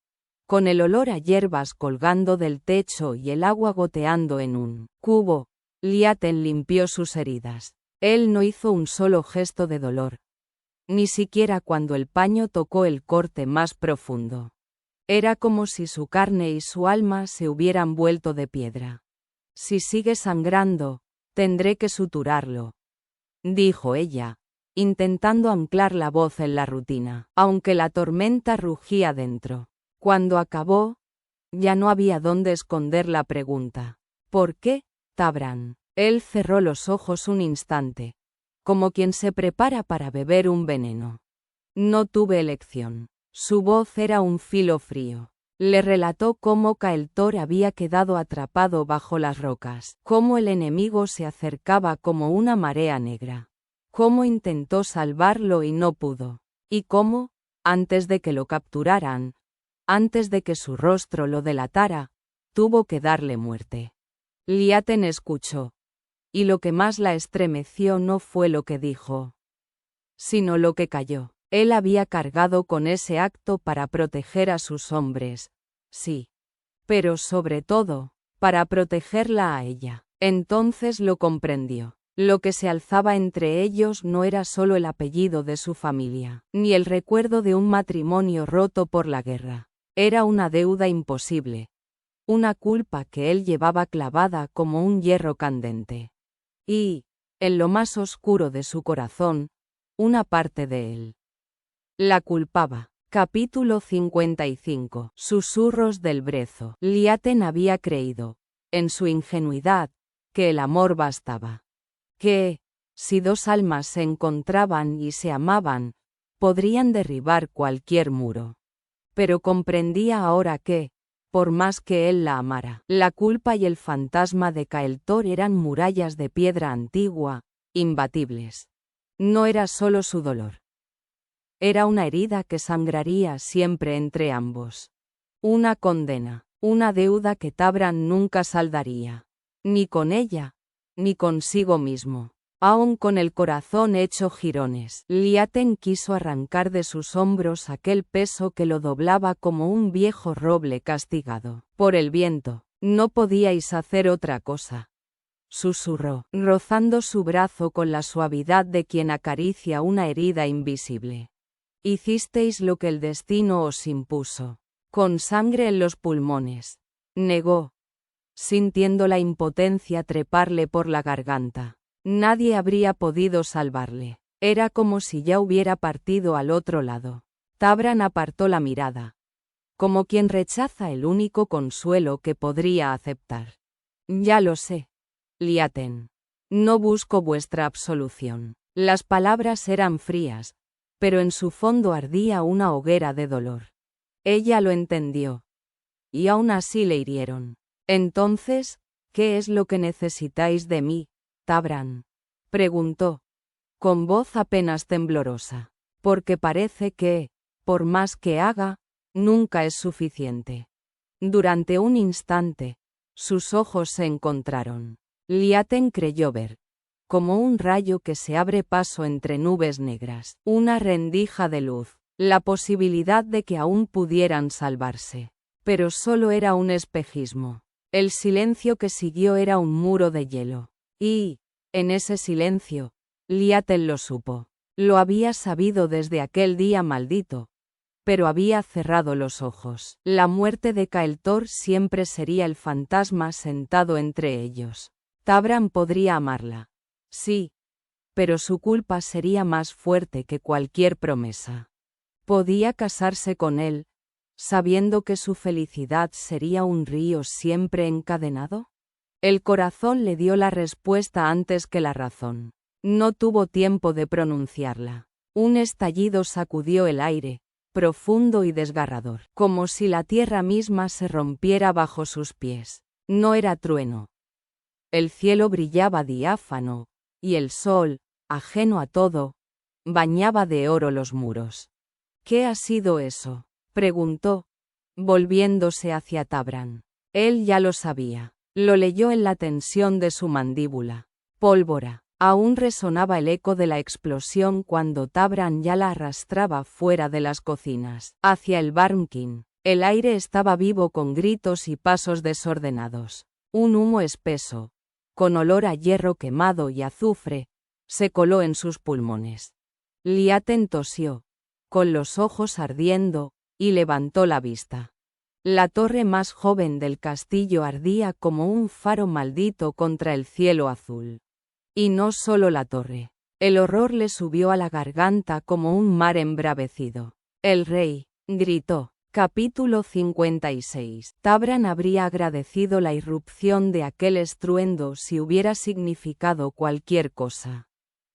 con el olor a hierbas colgando del techo y el agua goteando en un cubo, Liaten limpió sus heridas. Él no hizo un solo gesto de dolor, ni siquiera cuando el paño tocó el corte más profundo. Era como si su carne y su alma se hubieran vuelto de piedra. «Si sigue sangrando, tendré que suturarlo», dijo ella, intentando anclar la voz en la rutina, aunque la tormenta rugía dentro. Cuando acabó, ya no había dónde esconder la pregunta. «¿Por qué, Tabran?» Él cerró los ojos un instante, como quien se prepara para beber un veneno. «No tuve elección». Su voz era un filo frío. Le relató cómo Caeltor había quedado atrapado bajo las rocas, cómo el enemigo se acercaba como una marea negra, cómo intentó salvarlo y no pudo, y cómo, antes de que lo capturaran, antes de que su rostro lo delatara, tuvo que darle muerte. Liaten escuchó, y lo que más la estremeció no fue lo que dijo, sino lo que cayó. Él había cargado con ese acto para proteger a sus hombres, sí, pero sobre todo, para protegerla a ella. Entonces lo comprendió. Lo que se alzaba entre ellos no era solo el apellido de su familia, ni el recuerdo de un matrimonio roto por la guerra. Era una deuda imposible, una culpa que él llevaba clavada como un hierro candente. Y, en lo más oscuro de su corazón, una parte de él la culpaba. Capítulo 55. Susurros del brezo. Liaten había creído, en su ingenuidad, que el amor bastaba. Que, si dos almas se encontraban y se amaban, podrían derribar cualquier muro. Pero comprendía ahora que, por más que él la amara, la culpa y el fantasma de Caeltor eran murallas de piedra antigua, imbatibles. No era solo su dolor. Era una herida que sangraría siempre entre ambos. Una condena, una deuda que Tabran nunca saldaría. Ni con ella, ni consigo mismo. Aún con el corazón hecho jirones, Liaten quiso arrancar de sus hombros aquel peso que lo doblaba como un viejo roble castigado por el viento. No podíais hacer otra cosa, susurró, rozando su brazo con la suavidad de quien acaricia una herida invisible. Hicisteis lo que el destino os impuso. Con sangre en los pulmones. Negó, sintiendo la impotencia treparle por la garganta. Nadie habría podido salvarle. Era como si ya hubiera partido al otro lado. Tabran apartó la mirada, como quien rechaza el único consuelo que podría aceptar. Ya lo sé, Liaten. No busco vuestra absolución. Las palabras eran frías, pero en su fondo ardía una hoguera de dolor. Ella lo entendió. Y aún así le hirieron. Entonces, ¿qué es lo que necesitáis de mí, Tabran? Preguntó, con voz apenas temblorosa. Porque parece que, por más que haga, nunca es suficiente. Durante un instante, sus ojos se encontraron. Liaten creyó ver, como un rayo que se abre paso entre nubes negras, una rendija de luz, la posibilidad de que aún pudieran salvarse. Pero solo era un espejismo. El silencio que siguió era un muro de hielo. Y, en ese silencio, Liaten lo supo. Lo había sabido desde aquel día maldito, pero había cerrado los ojos. La muerte de Caeltor siempre sería el fantasma sentado entre ellos. Tabran podría amarla. Sí, pero su culpa sería más fuerte que cualquier promesa. ¿Podía casarse con él, sabiendo que su felicidad sería un río siempre encadenado? El corazón le dio la respuesta antes que la razón. No tuvo tiempo de pronunciarla. Un estallido sacudió el aire, profundo y desgarrador, como si la tierra misma se rompiera bajo sus pies. No era trueno. El cielo brillaba diáfano, y el sol, ajeno a todo, bañaba de oro los muros. ¿Qué ha sido eso?, preguntó, volviéndose hacia Tabran. Él ya lo sabía. Lo leyó en la tensión de su mandíbula. Pólvora. Aún resonaba el eco de la explosión cuando Tabran ya la arrastraba fuera de las cocinas, hacia el Barmkin. El aire estaba vivo con gritos y pasos desordenados. Un humo espeso, con olor a hierro quemado y azufre, se coló en sus pulmones. Liaten tosió, con los ojos ardiendo, y levantó la vista. La torre más joven del castillo ardía como un faro maldito contra el cielo azul. Y no solo la torre. El horror le subió a la garganta como un mar embravecido. El rey, gritó. Capítulo 56. Tabran habría agradecido la irrupción de aquel estruendo si hubiera significado cualquier cosa.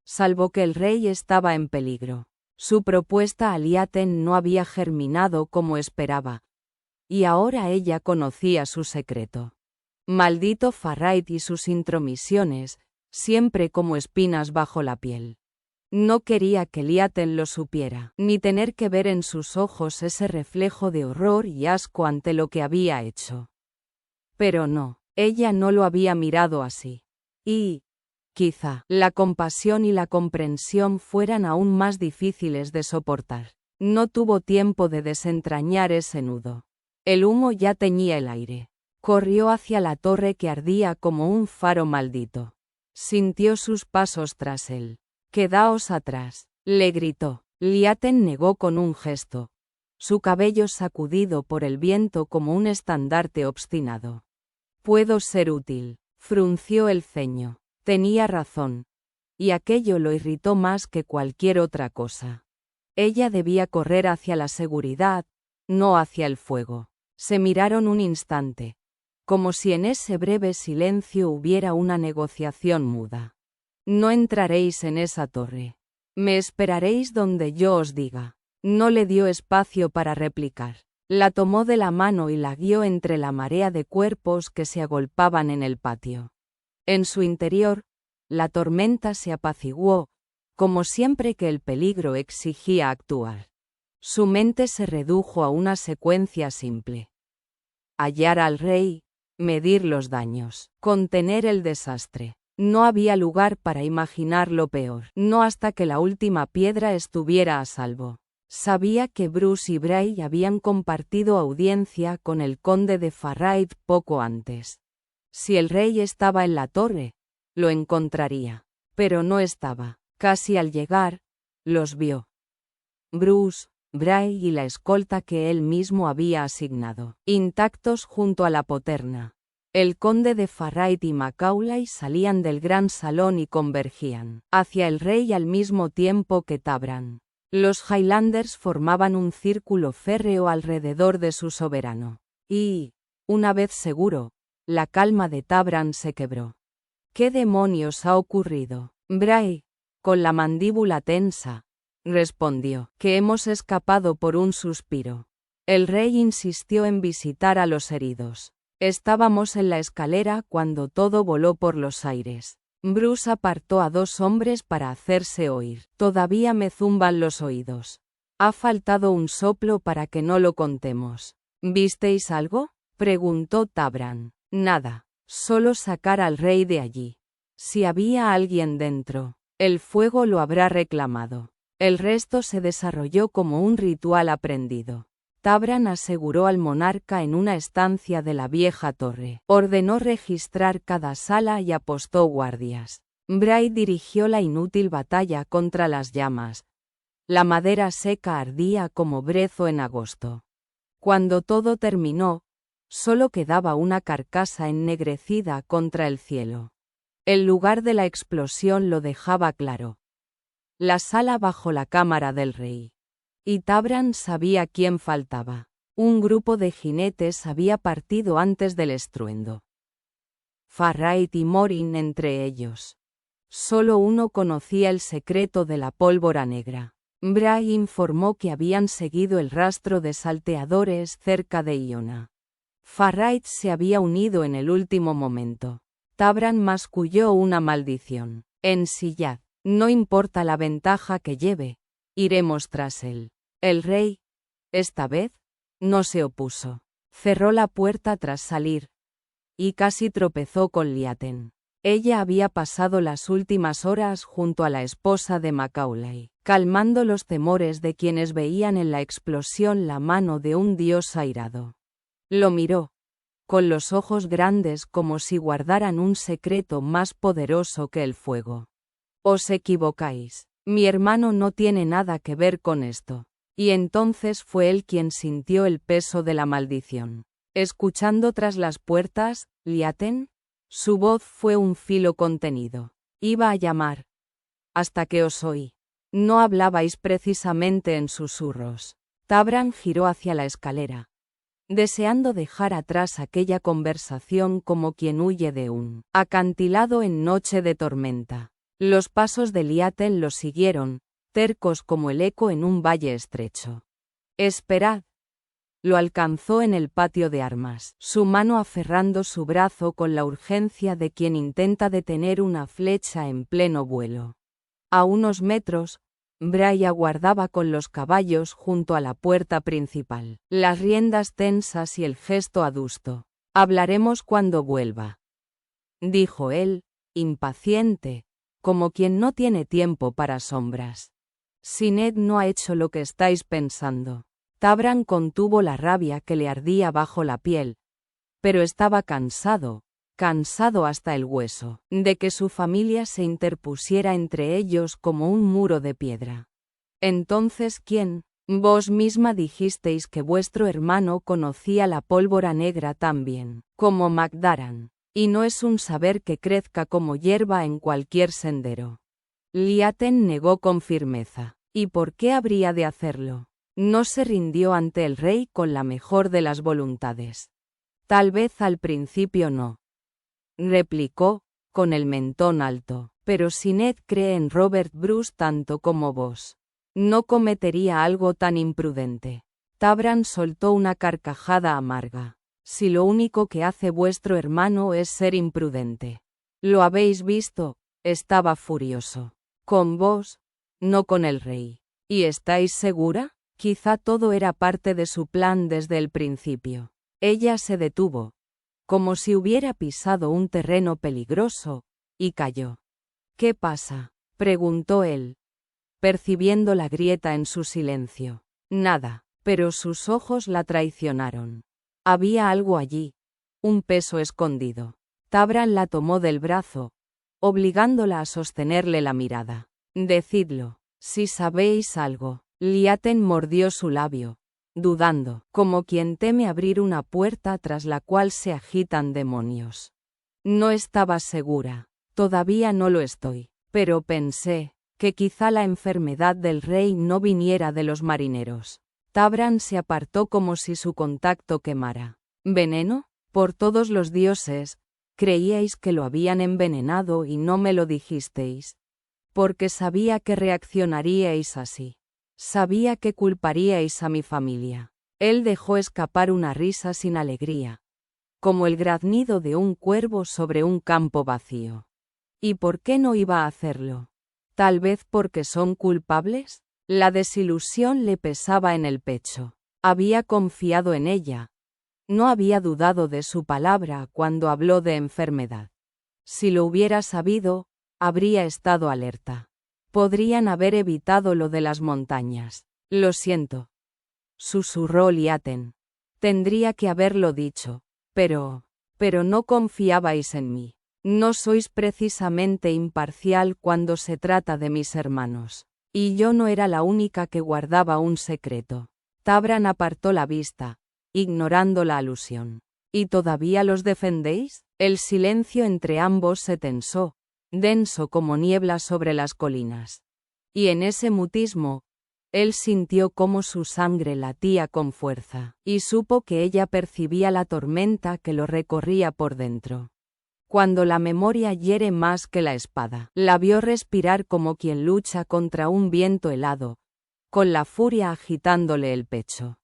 Salvo que el rey estaba en peligro. Su propuesta a Liaten no había germinado como esperaba. y ahora ella conocía su secreto. Maldito Farraid y sus intromisiones, siempre como espinas bajo la piel. No quería que Liaten lo supiera, ni tener que ver en sus ojos ese reflejo de horror y asco ante lo que había hecho. Pero no, ella no lo había mirado así. Y, quizá, la compasión y la comprensión fueran aún más difíciles de soportar. No tuvo tiempo de desentrañar ese nudo. El humo ya teñía el aire. Corrió hacia la torre que ardía como un faro maldito. Sintió sus pasos tras él. «Quedaos atrás», le gritó. Liaten negó con un gesto. Su cabello sacudido por el viento como un estandarte obstinado. «Puedo ser útil», frunció el ceño. Tenía razón. Y aquello lo irritó más que cualquier otra cosa. Ella debía correr hacia la seguridad, no hacia el fuego. Se miraron un instante, como si en ese breve silencio hubiera una negociación muda. «No entraréis en esa torre. Me esperaréis donde yo os diga». No le dio espacio para replicar. La tomó de la mano y la guió entre la marea de cuerpos que se agolpaban en el patio. En su interior, la tormenta se apaciguó, como siempre que el peligro exigía actuar. Su mente se redujo a una secuencia simple. Hallar al rey, medir los daños, contener el desastre. No había lugar para imaginar lo peor, no hasta que la última piedra estuviera a salvo. Sabía que Bruce y Bray habían compartido audiencia con el conde de Farraid poco antes. Si el rey estaba en la torre, lo encontraría. Pero no estaba. Casi al llegar, los vio. Bruce, Bray y la escolta que él mismo había asignado, intactos junto a la poterna. El conde de Farraid y Macaulay salían del gran salón y convergían hacia el rey al mismo tiempo que Tabran. Los Highlanders formaban un círculo férreo alrededor de su soberano. Y, una vez seguro, la calma de Tabran se quebró. ¿Qué demonios ha ocurrido? Bray, con la mandíbula tensa, respondió, que hemos escapado por un suspiro. El rey insistió en visitar a los heridos. Estábamos en la escalera cuando todo voló por los aires. Bruce apartó a 2 hombres para hacerse oír. Todavía me zumban los oídos. Ha faltado un soplo para que no lo contemos. ¿Visteis algo?, preguntó Tabran. Nada. Solo sacar al rey de allí. Si había alguien dentro, el fuego lo habrá reclamado. El resto se desarrolló como un ritual aprendido. Tabran aseguró al monarca en una estancia de la vieja torre. Ordenó registrar cada sala y apostó guardias. Bray dirigió la inútil batalla contra las llamas. La madera seca ardía como brezo en agosto. Cuando todo terminó, solo quedaba una carcasa ennegrecida contra el cielo. El lugar de la explosión lo dejaba claro. La sala bajo la cámara del rey. Y Tabran sabía quién faltaba. Un grupo de jinetes había partido antes del estruendo. Farraid y Morin entre ellos. Solo uno conocía el secreto de la pólvora negra. Bray informó que habían seguido el rastro de salteadores cerca de Iona. Farraid se había unido en el último momento. Tabran masculló una maldición. Ensillad. No importa la ventaja que lleve. Iremos tras él. El rey, esta vez, no se opuso. Cerró la puerta tras salir. Y casi tropezó con Liaten. Ella había pasado las últimas horas junto a la esposa de Macaulay, calmando los temores de quienes veían en la explosión la mano de un dios airado. Lo miró, con los ojos grandes como si guardaran un secreto más poderoso que el fuego. Os equivocáis. Mi hermano no tiene nada que ver con esto. Y entonces fue él quien sintió el peso de la maldición. Escuchando tras las puertas, Liaten, su voz fue un filo contenido. Iba a llamar. Hasta que os oí. No hablabais precisamente en susurros. Tabran giró hacia la escalera, deseando dejar atrás aquella conversación como quien huye de un acantilado en noche de tormenta. Los pasos de Liaten lo siguieron, tercos como el eco en un valle estrecho. Esperad. Lo alcanzó en el patio de armas, su mano aferrando su brazo con la urgencia de quien intenta detener una flecha en pleno vuelo. A unos metros, Bray aguardaba con los caballos junto a la puerta principal, las riendas tensas y el gesto adusto. «Hablaremos cuando vuelva», dijo él, impaciente, como quien no tiene tiempo para sombras. «Si Ned no ha hecho lo que estáis pensando». Tabran contuvo la rabia que le ardía bajo la piel, pero estaba cansado hasta el hueso, de que su familia se interpusiera entre ellos como un muro de piedra. «Entonces, ¿quién? Vos misma dijisteis que vuestro hermano conocía la pólvora negra tan bien como Macdaran, y no es un saber que crezca como hierba en cualquier sendero». Liaten negó con firmeza. «¿Y por qué habría de hacerlo?» No se rindió ante el rey con la mejor de las voluntades. «Tal vez al principio no», replicó, con el mentón alto, «pero si Ned cree en Robert Bruce tanto como vos, no cometería algo tan imprudente». Tabran soltó una carcajada amarga. «Si lo único que hace vuestro hermano es ser imprudente. Lo habéis visto, estaba furioso. Con vos, no con el rey. ¿Y estáis segura? Quizá todo era parte de su plan desde el principio». Ella se detuvo, como si hubiera pisado un terreno peligroso, y calló. «¿Qué pasa?», preguntó él, percibiendo la grieta en su silencio. «Nada», pero sus ojos la traicionaron. Había algo allí, un peso escondido. Tabran la tomó del brazo, obligándola a sostenerle la mirada. «Decidlo, si sabéis algo». Liaten mordió su labio, dudando, como quien teme abrir una puerta tras la cual se agitan demonios. «No estaba segura, todavía no lo estoy, pero pensé que quizá la enfermedad del rey no viniera de los marineros». Tabran se apartó como si su contacto quemara. «¿Veneno? Por todos los dioses, creíais que lo habían envenenado y no me lo dijisteis. Porque sabía que reaccionaríais así. Sabía que culparíais a mi familia». Él dejó escapar una risa sin alegría, como el graznido de un cuervo sobre un campo vacío. «¿Y por qué no iba a hacerlo? ¿Tal vez porque son culpables?» La desilusión le pesaba en el pecho. Había confiado en ella. No había dudado de su palabra cuando habló de enfermedad. Si lo hubiera sabido, habría estado alerta. Podrían haber evitado lo de las montañas. «Lo siento», susurró Liaten. «Tendría que haberlo dicho. Pero no confiabais en mí. No sois precisamente imparcial cuando se trata de mis hermanos. Y yo no era la única que guardaba un secreto». Tabran apartó la vista, ignorando la alusión. «¿Y todavía los defendéis?» El silencio entre ambos se tensó, denso como niebla sobre las colinas. Y en ese mutismo, él sintió cómo su sangre latía con fuerza, y supo que ella percibía la tormenta que lo recorría por dentro. Cuando la memoria hiere más que la espada, la vio respirar como quien lucha contra un viento helado, con la furia agitándole el pecho.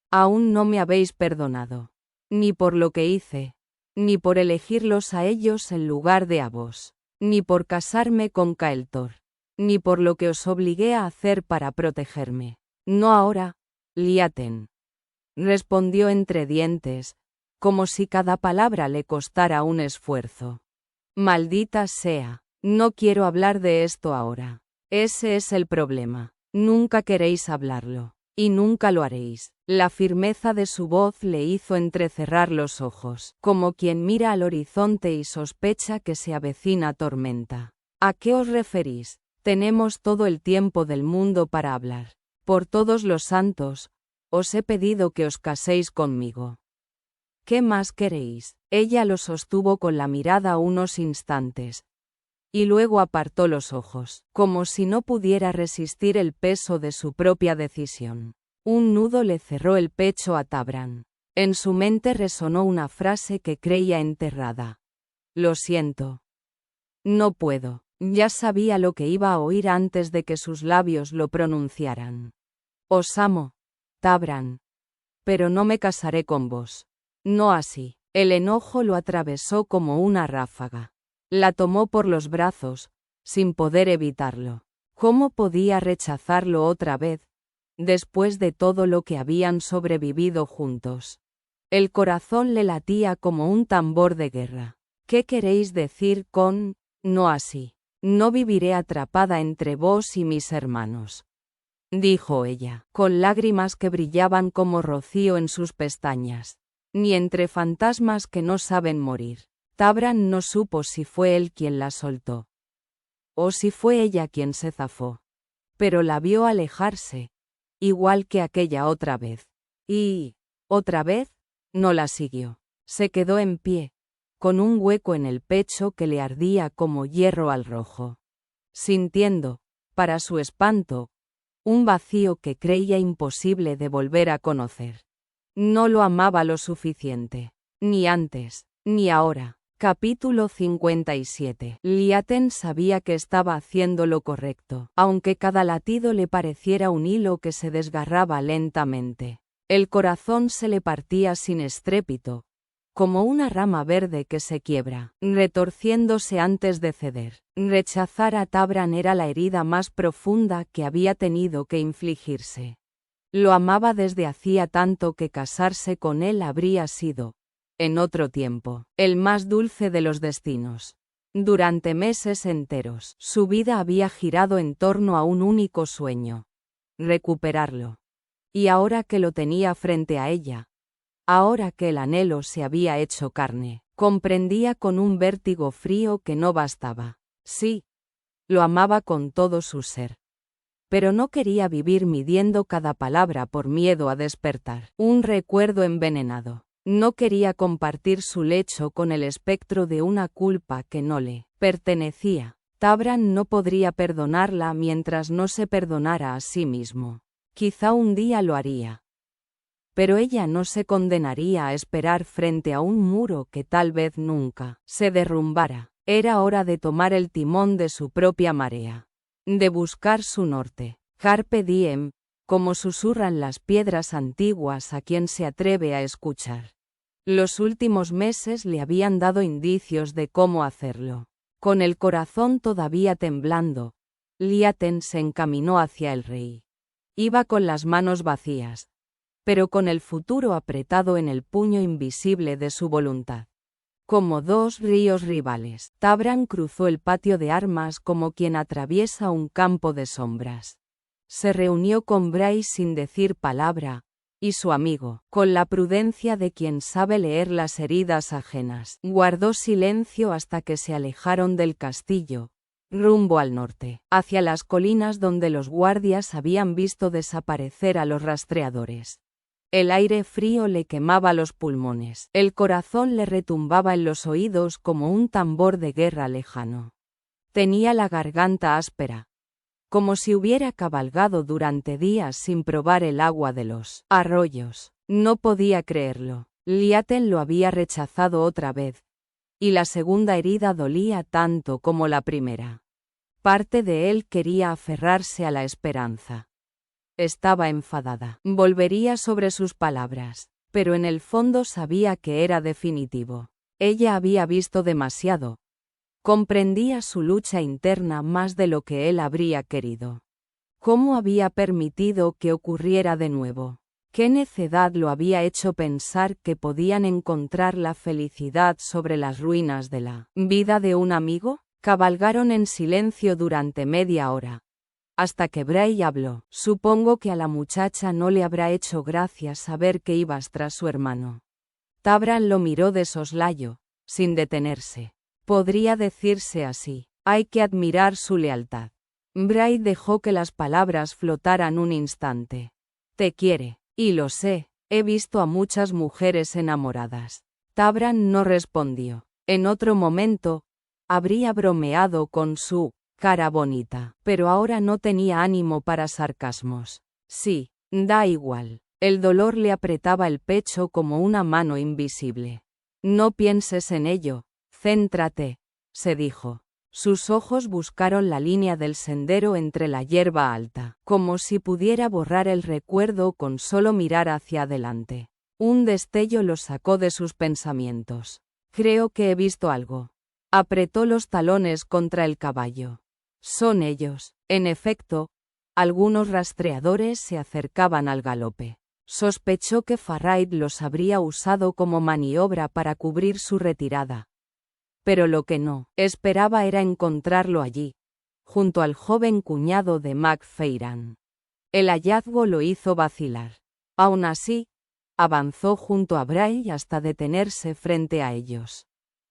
«Aún no me habéis perdonado. Ni por lo que hice, ni por elegirlos a ellos en lugar de a vos, ni por casarme con Caeltor, ni por lo que os obligué a hacer para protegerme. No ahora, Liaten», respondió entre dientes, como si cada palabra le costara un esfuerzo. «Maldita sea, no quiero hablar de esto ahora. Ese es el problema. Nunca queréis hablarlo. Y nunca lo haréis». La firmeza de su voz le hizo entrecerrar los ojos, como quien mira al horizonte y sospecha que se avecina tormenta. «¿A qué os referís? Tenemos todo el tiempo del mundo para hablar. Por todos los santos, os he pedido que os caséis conmigo. ¿Qué más queréis?». Ella lo sostuvo con la mirada unos instantes, y luego apartó los ojos, como si no pudiera resistir el peso de su propia decisión. Un nudo le cerró el pecho a Tabran. En su mente resonó una frase que creía enterrada. «Lo siento. No puedo». Ya sabía lo que iba a oír antes de que sus labios lo pronunciaran. «Os amo, Tabran. Pero no me casaré con vos. No así. El enojo lo atravesó como una ráfaga. La tomó por los brazos, sin poder evitarlo. ¿Cómo podía rechazarlo otra vez, después de todo lo que habían sobrevivido juntos? El corazón le latía como un tambor de guerra. ¿Qué queréis decir con, no así? No viviré atrapada entre vos y mis hermanos, dijo ella, con lágrimas que brillaban como rocío en sus pestañas. Ni entre fantasmas que no saben morir. Tabran no supo si fue él quien la soltó, o si fue ella quien se zafó. Pero la vio alejarse, igual que aquella otra vez. Y, otra vez, no la siguió. Se quedó en pie, con un hueco en el pecho que le ardía como hierro al rojo. Sintiendo, para su espanto, un vacío que creía imposible de volver a conocer. No lo amaba lo suficiente. Ni antes, ni ahora. Capítulo 57. Liaten sabía que estaba haciendo lo correcto, aunque cada latido le pareciera un hilo que se desgarraba lentamente. El corazón se le partía sin estrépito, como una rama verde que se quiebra, retorciéndose antes de ceder. Rechazar a Tabran era la herida más profunda que había tenido que infligirse. Lo amaba desde hacía tanto que casarse con él habría sido, en otro tiempo, el más dulce de los destinos. Durante meses enteros, su vida había girado en torno a un único sueño: recuperarlo. Y ahora que lo tenía frente a ella, ahora que el anhelo se había hecho carne, comprendía con un vértigo frío que no bastaba. Sí, lo amaba con todo su ser. Pero no quería vivir midiendo cada palabra por miedo a despertar un recuerdo envenenado. No quería compartir su lecho con el espectro de una culpa que no le pertenecía. Tabran no podría perdonarla mientras no se perdonara a sí mismo. Quizá un día lo haría. Pero ella no se condenaría a esperar frente a un muro que tal vez nunca se derrumbara. Era hora de tomar el timón de su propia marea. De buscar su norte. Carpe diem, como susurran las piedras antiguas a quien se atreve a escuchar. Los últimos meses le habían dado indicios de cómo hacerlo. Con el corazón todavía temblando, Liaten se encaminó hacia el rey. Iba con las manos vacías, pero con el futuro apretado en el puño invisible de su voluntad. Como dos ríos rivales, Tabran cruzó el patio de armas como quien atraviesa un campo de sombras. Se reunió con Bray sin decir palabra, y su amigo, con la prudencia de quien sabe leer las heridas ajenas, guardó silencio hasta que se alejaron del castillo, rumbo al norte, hacia las colinas donde los guardias habían visto desaparecer a los rastreadores. El aire frío le quemaba los pulmones, el corazón le retumbaba en los oídos como un tambor de guerra lejano. Tenía la garganta áspera, como si hubiera cabalgado durante días sin probar el agua de los arroyos. No podía creerlo. Liaten lo había rechazado otra vez, y la segunda herida dolía tanto como la primera. Parte de él quería aferrarse a la esperanza. Estaba enfadada. Volvería sobre sus palabras, pero en el fondo sabía que era definitivo. Ella había visto demasiado. Comprendía su lucha interna más de lo que él habría querido. ¿Cómo había permitido que ocurriera de nuevo? ¿Qué necedad lo había hecho pensar que podían encontrar la felicidad sobre las ruinas de la vida de un amigo? Cabalgaron en silencio durante media hora, hasta que Bray habló. Supongo que a la muchacha no le habrá hecho gracia saber que ibas tras su hermano. Tabran lo miró de soslayo, sin detenerse. Podría decirse así. Hay que admirar su lealtad. Bray dejó que las palabras flotaran un instante. Te quiere, y lo sé, he visto a muchas mujeres enamoradas. Tabran no respondió. En otro momento, habría bromeado con su cara bonita, pero ahora no tenía ánimo para sarcasmos. Sí, da igual. El dolor le apretaba el pecho como una mano invisible. No pienses en ello, céntrate, se dijo. Sus ojos buscaron la línea del sendero entre la hierba alta, como si pudiera borrar el recuerdo con solo mirar hacia adelante. Un destello lo sacó de sus pensamientos. Creo que he visto algo. Apretó los talones contra el caballo. Son ellos. En efecto, algunos rastreadores se acercaban al galope. Sospechó que Farraid los habría usado como maniobra para cubrir su retirada. Pero lo que no esperaba era encontrarlo allí, junto al joven cuñado de Mac Feiran. El hallazgo lo hizo vacilar. Aún así, avanzó junto a Bray hasta detenerse frente a ellos.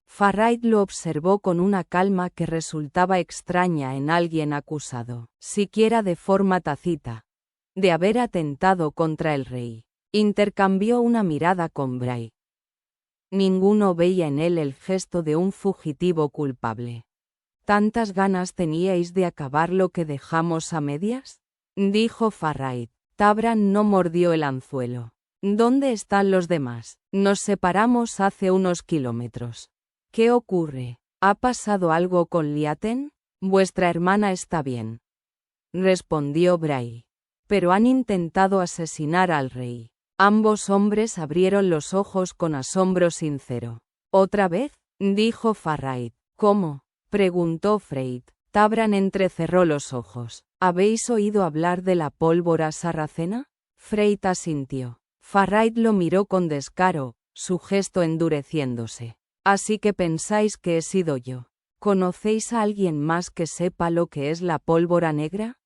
Farraid lo observó con una calma que resultaba extraña en alguien acusado, siquiera de forma tácita, de haber atentado contra el rey. Intercambió una mirada con Bray. Ninguno veía en él el gesto de un fugitivo culpable. ¿Tantas ganas teníais de acabar lo que dejamos a medias?, dijo Farraid. Tabran no mordió el anzuelo. ¿Dónde están los demás? Nos separamos hace unos kilómetros. ¿Qué ocurre? ¿Ha pasado algo con Liaten? Vuestra hermana está bien, respondió Bray. Pero han intentado asesinar al rey. Ambos hombres abrieron los ojos con asombro sincero. ¿Otra vez?, dijo Farraid. ¿Cómo?, preguntó Freyd. Tabran entrecerró los ojos. ¿Habéis oído hablar de la pólvora sarracena? Freyd asintió. Farraid lo miró con descaro, su gesto endureciéndose. Así que pensáis que he sido yo. ¿Conocéis a alguien más que sepa lo que es la pólvora negra?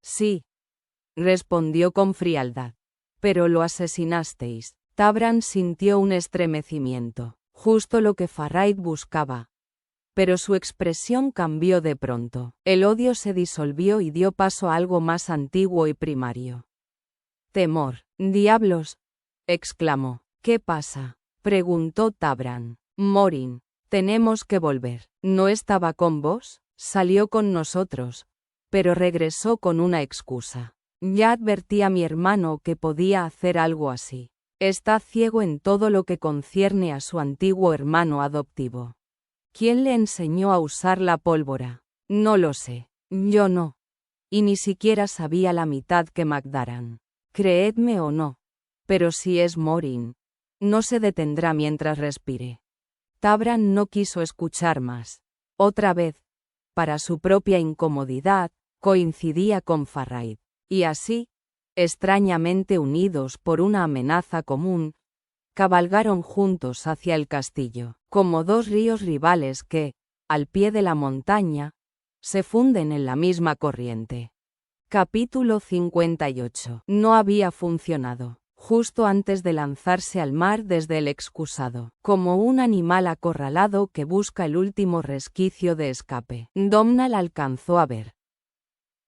Sí, respondió con frialdad. Pero lo asesinasteis. Tabran sintió un estremecimiento, justo lo que Farraid buscaba. Pero su expresión cambió de pronto. El odio se disolvió y dio paso a algo más antiguo y primario. Temor. «Diablos», exclamó. «¿Qué pasa?», preguntó Tabran. «Morin, tenemos que volver. ¿No estaba con vos? Salió con nosotros, pero regresó con una excusa. Ya advertí a mi hermano que podía hacer algo así. Está ciego en todo lo que concierne a su antiguo hermano adoptivo. ¿Quién le enseñó a usar la pólvora? No lo sé. Yo no. Y ni siquiera sabía la mitad que Magdaran. Creedme o no. Pero si es Morin, no se detendrá mientras respire». Tabran no quiso escuchar más. Otra vez, para su propia incomodidad, coincidía con Farraid. Y así, extrañamente unidos por una amenaza común, cabalgaron juntos hacia el castillo, como dos ríos rivales que, al pie de la montaña, se funden en la misma corriente. Capítulo 58. No había funcionado. Justo antes de lanzarse al mar desde el excusado, como un animal acorralado que busca el último resquicio de escape, Domnall alcanzó a ver,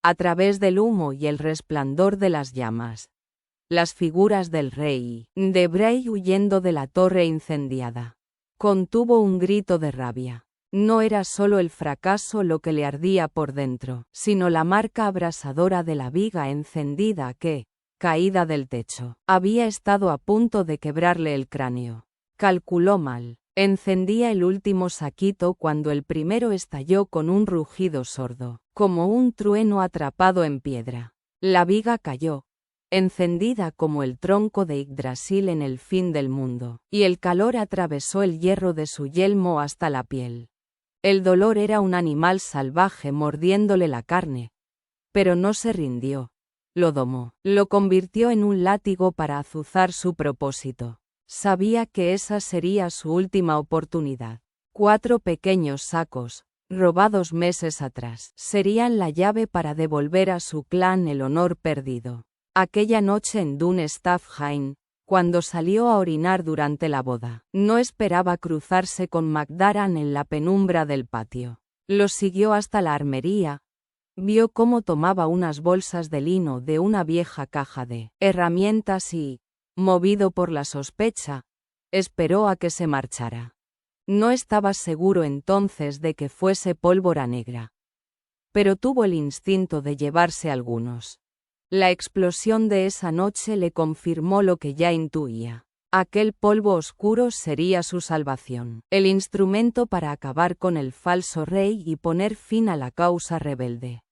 a través del humo y el resplandor de las llamas, las figuras del rey y de Bray huyendo de la torre incendiada. Contuvo un grito de rabia. No era solo el fracaso lo que le ardía por dentro, sino la marca abrasadora de la viga encendida que, caída del techo, había estado a punto de quebrarle el cráneo. Calculó mal. Encendía el último saquito cuando el primero estalló con un rugido sordo, como un trueno atrapado en piedra. La viga cayó, encendida como el tronco de Yggdrasil en el fin del mundo, y el calor atravesó el hierro de su yelmo hasta la piel. El dolor era un animal salvaje mordiéndole la carne, pero no se rindió. Lo domó, lo convirtió en un látigo para azuzar su propósito. Sabía que esa sería su última oportunidad. 4 pequeños sacos, robados meses atrás, serían la llave para devolver a su clan el honor perdido. Aquella noche en Dun Staffheim, cuando salió a orinar durante la boda, no esperaba cruzarse con Magdaran en la penumbra del patio. Lo siguió hasta la armería. Vio cómo tomaba unas bolsas de lino de una vieja caja de herramientas y, movido por la sospecha, esperó a que se marchara. No estaba seguro entonces de que fuese pólvora negra, pero tuvo el instinto de llevarse algunos. La explosión de esa noche le confirmó lo que ya intuía. Aquel polvo oscuro sería su salvación, el instrumento para acabar con el falso rey y poner fin a la causa rebelde.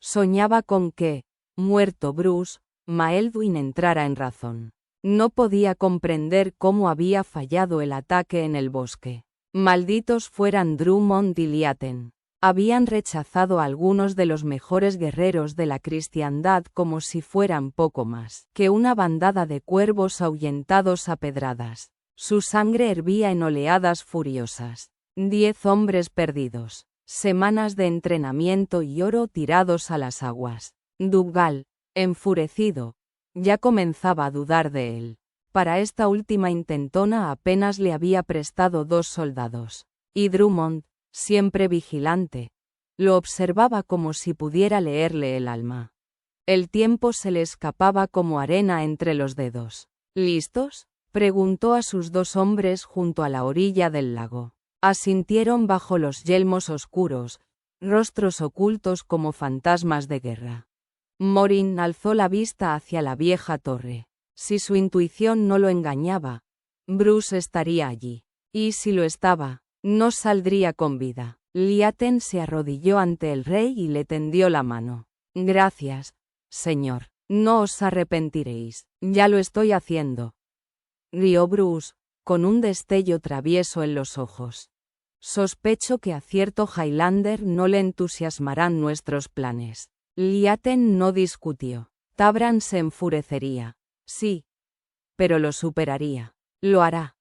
Soñaba con que, muerto Bruce, Maelduin entrara en razón. No podía comprender cómo había fallado el ataque en el bosque. Malditos fueran Drummond y Liaten. Habían rechazado a algunos de los mejores guerreros de la cristiandad como si fueran poco más que una bandada de cuervos ahuyentados a pedradas. Su sangre hervía en oleadas furiosas. 10 hombres perdidos. Semanas de entrenamiento y oro tirados a las aguas. Duggal, enfurecido, ya comenzaba a dudar de él. Para esta última intentona apenas le había prestado 2 soldados. Y Drummond, siempre vigilante, lo observaba como si pudiera leerle el alma. El tiempo se le escapaba como arena entre los dedos. ¿Listos?, preguntó a sus 2 hombres junto a la orilla del lago. Asintieron bajo los yelmos oscuros, rostros ocultos como fantasmas de guerra. Morin alzó la vista hacia la vieja torre. Si su intuición no lo engañaba, Bruce estaría allí. Y si lo estaba, no saldría con vida. Liaten se arrodilló ante el rey y le tendió la mano. Gracias, señor. No os arrepentiréis. Ya lo estoy haciendo. Rió Bruce, con un destello travieso en los ojos. Sospecho que a cierto Highlander no le entusiasmarán nuestros planes. Liaten no discutió. Tabran se enfurecería. Sí. Pero lo superaría. Lo hará.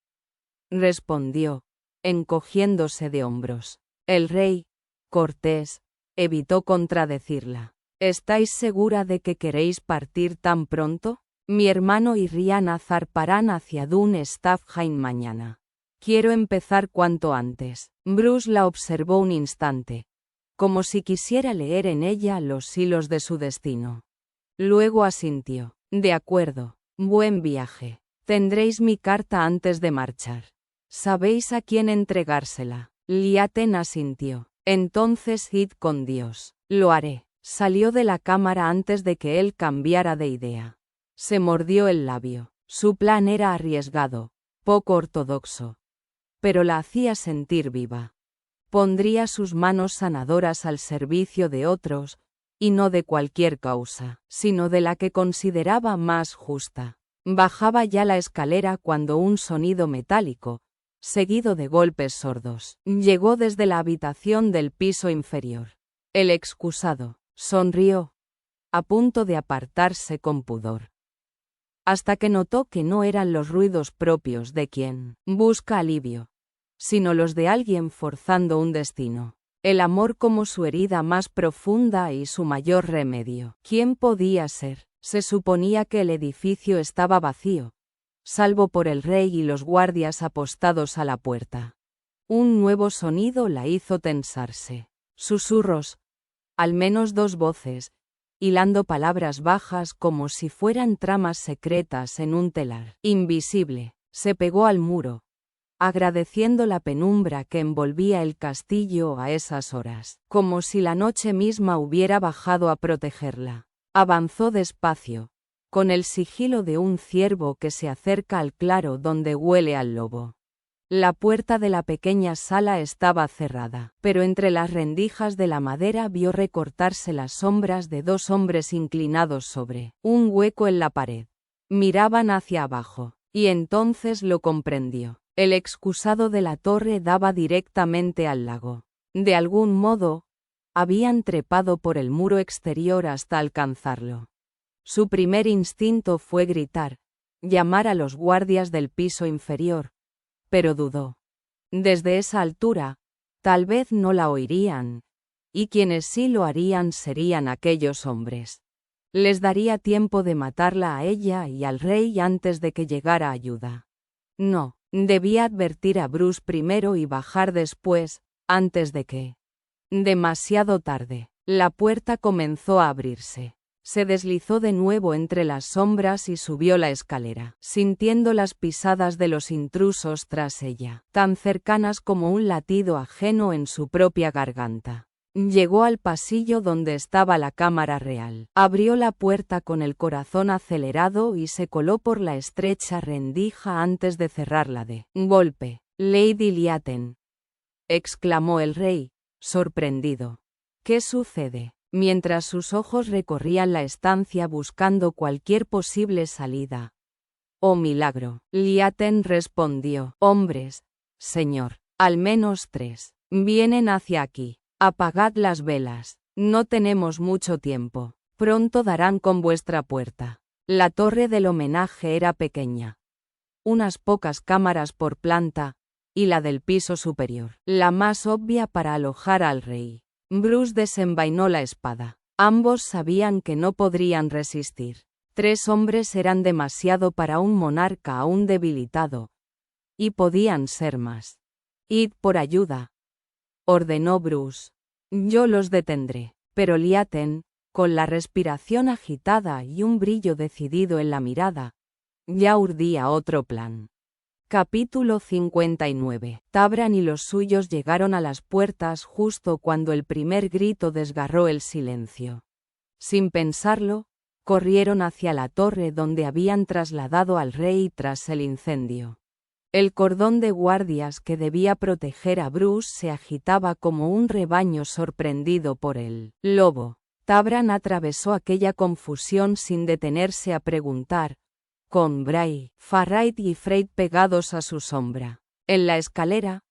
Respondió, encogiéndose de hombros. El rey, cortés, evitó contradecirla. ¿Estáis segura de que queréis partir tan pronto? Mi hermano y Rihanna zarparán hacia Dun Staffheim mañana. Quiero empezar cuanto antes. Bruce la observó un instante, como si quisiera leer en ella los hilos de su destino. Luego asintió. De acuerdo, buen viaje. Tendréis mi carta antes de marchar. ¿Sabéis a quién entregársela? Liaten asintió. Entonces id con Dios. Lo haré. Salió de la cámara antes de que él cambiara de idea. Se mordió el labio. Su plan era arriesgado, poco ortodoxo, pero la hacía sentir viva. Pondría sus manos sanadoras al servicio de otros, y no de cualquier causa, sino de la que consideraba más justa. Bajaba ya la escalera cuando un sonido metálico, seguido de golpes sordos, llegó desde la habitación del piso inferior. El excusado sonrió, a punto de apartarse con pudor, hasta que notó que no eran los ruidos propios de quien busca alivio, sino los de alguien forzando un destino. El amor como su herida más profunda y su mayor remedio. ¿Quién podía ser? Se suponía que el edificio estaba vacío, salvo por el rey y los guardias apostados a la puerta. Un nuevo sonido la hizo tensarse. Susurros, al menos 2 voces, hilando palabras bajas como si fueran tramas secretas en un telar invisible. Se pegó al muro, agradeciendo la penumbra que envolvía el castillo a esas horas, como si la noche misma hubiera bajado a protegerla. Avanzó despacio, con el sigilo de un ciervo que se acerca al claro donde huele al lobo. La puerta de la pequeña sala estaba cerrada, pero entre las rendijas de la madera vio recortarse las sombras de 2 hombres inclinados sobre un hueco en la pared. Miraban hacia abajo, y entonces lo comprendió. El excusado de la torre daba directamente al lago. De algún modo, habían trepado por el muro exterior hasta alcanzarlo. Su primer instinto fue gritar, llamar a los guardias del piso inferior, pero dudó. Desde esa altura, tal vez no la oirían, y quienes sí lo harían serían aquellos hombres. Les daría tiempo de matarla a ella y al rey antes de que llegara ayuda. No. Debía advertir a Bruce primero y bajar después, antes de que. Demasiado tarde. La puerta comenzó a abrirse. Se deslizó de nuevo entre las sombras y subió la escalera, sintiendo las pisadas de los intrusos tras ella, tan cercanas como un latido ajeno en su propia garganta. Llegó al pasillo donde estaba la cámara real. Abrió la puerta con el corazón acelerado y se coló por la estrecha rendija antes de cerrarla de golpe. «Lady Liaten», exclamó el rey, sorprendido. «¿Qué sucede?». Mientras sus ojos recorrían la estancia buscando cualquier posible salida. «¡Oh milagro!». Liaten respondió. «Hombres, señor, al menos 3. Vienen hacia aquí. Apagad las velas. No tenemos mucho tiempo. Pronto darán con vuestra puerta». La torre del homenaje era pequeña. Unas pocas cámaras por planta, y la del piso superior, la más obvia para alojar al rey. Bruce desenvainó la espada. Ambos sabían que no podrían resistir. 3 hombres eran demasiado para un monarca aún debilitado. Y podían ser más. «Id por ayuda», ordenó Bruce. «Yo los detendré». Pero Liaten, con la respiración agitada y un brillo decidido en la mirada, ya urdía otro plan. Capítulo 59. Tabran y los suyos llegaron a las puertas justo cuando el primer grito desgarró el silencio. Sin pensarlo, corrieron hacia la torre donde habían trasladado al rey tras el incendio. El cordón de guardias que debía proteger a Bruce se agitaba como un rebaño sorprendido por el lobo. Tabran atravesó aquella confusión sin detenerse a preguntar, con Bray, Farraid y Frey pegados a su sombra. En la escalera,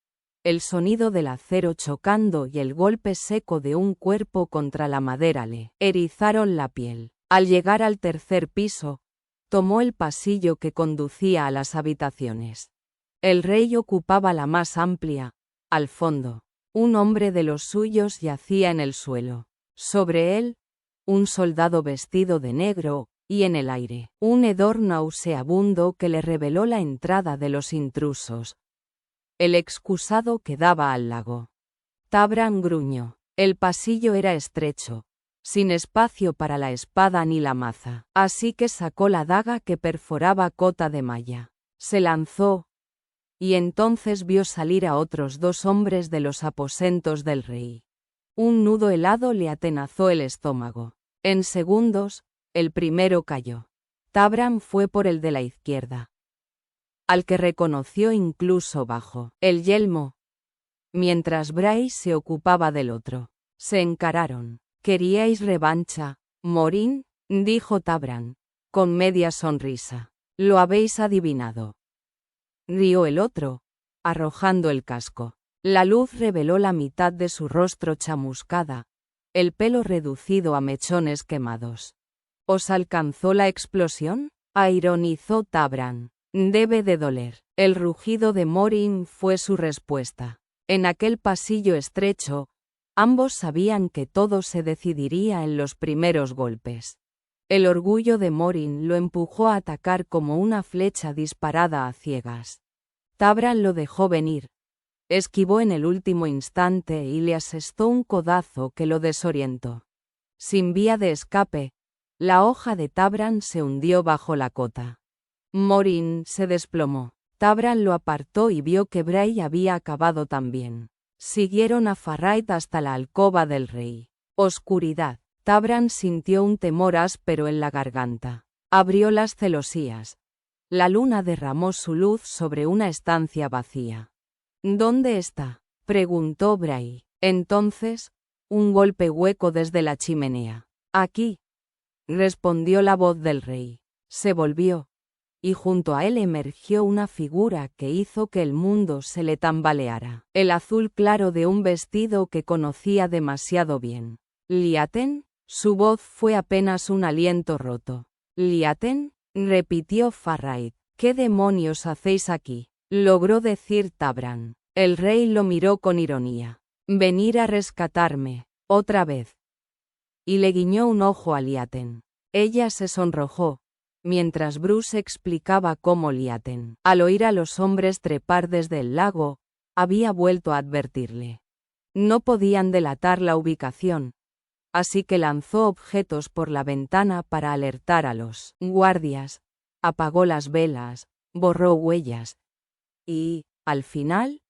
el sonido del acero chocando y el golpe seco de un cuerpo contra la madera le erizaron la piel. Al llegar al 3er piso, tomó el pasillo que conducía a las habitaciones. El rey ocupaba la más amplia, al fondo. Un hombre de los suyos yacía en el suelo. Sobre él, un soldado vestido de negro, y en el aire, un hedor nauseabundo que le reveló la entrada de los intrusos. El excusado que daba al lago. Tabran gruñó. El pasillo era estrecho, sin espacio para la espada ni la maza, así que sacó la daga que perforaba cota de malla. Se lanzó, y entonces vio salir a otros 2 hombres de los aposentos del rey. Un nudo helado le atenazó el estómago. En segundos, el primero cayó. Tabran fue por el de la izquierda, al que reconoció incluso bajo el yelmo, mientras Bray se ocupaba del otro. Se encararon. «¿Queríais revancha, Morin?», dijo Tabran, con media sonrisa. «Lo habéis adivinado», rió el otro, arrojando el casco. La luz reveló la mitad de su rostro chamuscada, el pelo reducido a mechones quemados. «¿Os alcanzó la explosión?», ironizó Tabran. «Debe de doler». El rugido de Morin fue su respuesta. En aquel pasillo estrecho, ambos sabían que todo se decidiría en los primeros golpes. El orgullo de Morin lo empujó a atacar como una flecha disparada a ciegas. Tabran lo dejó venir. Esquivó en el último instante y le asestó un codazo que lo desorientó. Sin vía de escape, la hoja de Tabran se hundió bajo la cota. Morin se desplomó. Tabran lo apartó y vio que Bray había acabado también. Siguieron a Farraid hasta la alcoba del rey. Oscuridad. Tabran sintió un temor áspero en la garganta. Abrió las celosías. La luna derramó su luz sobre una estancia vacía. «¿Dónde está?», preguntó Bray. Entonces, un golpe hueco desde la chimenea. «Aquí», respondió la voz del rey. Se volvió, y junto a él emergió una figura que hizo que el mundo se le tambaleara. El azul claro de un vestido que conocía demasiado bien. «¿Liaten?». Su voz fue apenas un aliento roto. «¿Liaten?», repitió Farraid. «¿Qué demonios hacéis aquí?», logró decir Tabran. El rey lo miró con ironía. «Venir a rescatarme, otra vez». Y le guiñó un ojo a Liaten. Ella se sonrojó, mientras Bruce explicaba cómo Liaten, al oír a los hombres trepar desde el lago, había vuelto a advertirle. No podían delatar la ubicación, así que lanzó objetos por la ventana para alertar a los guardias, apagó las velas, borró huellas, y, al final,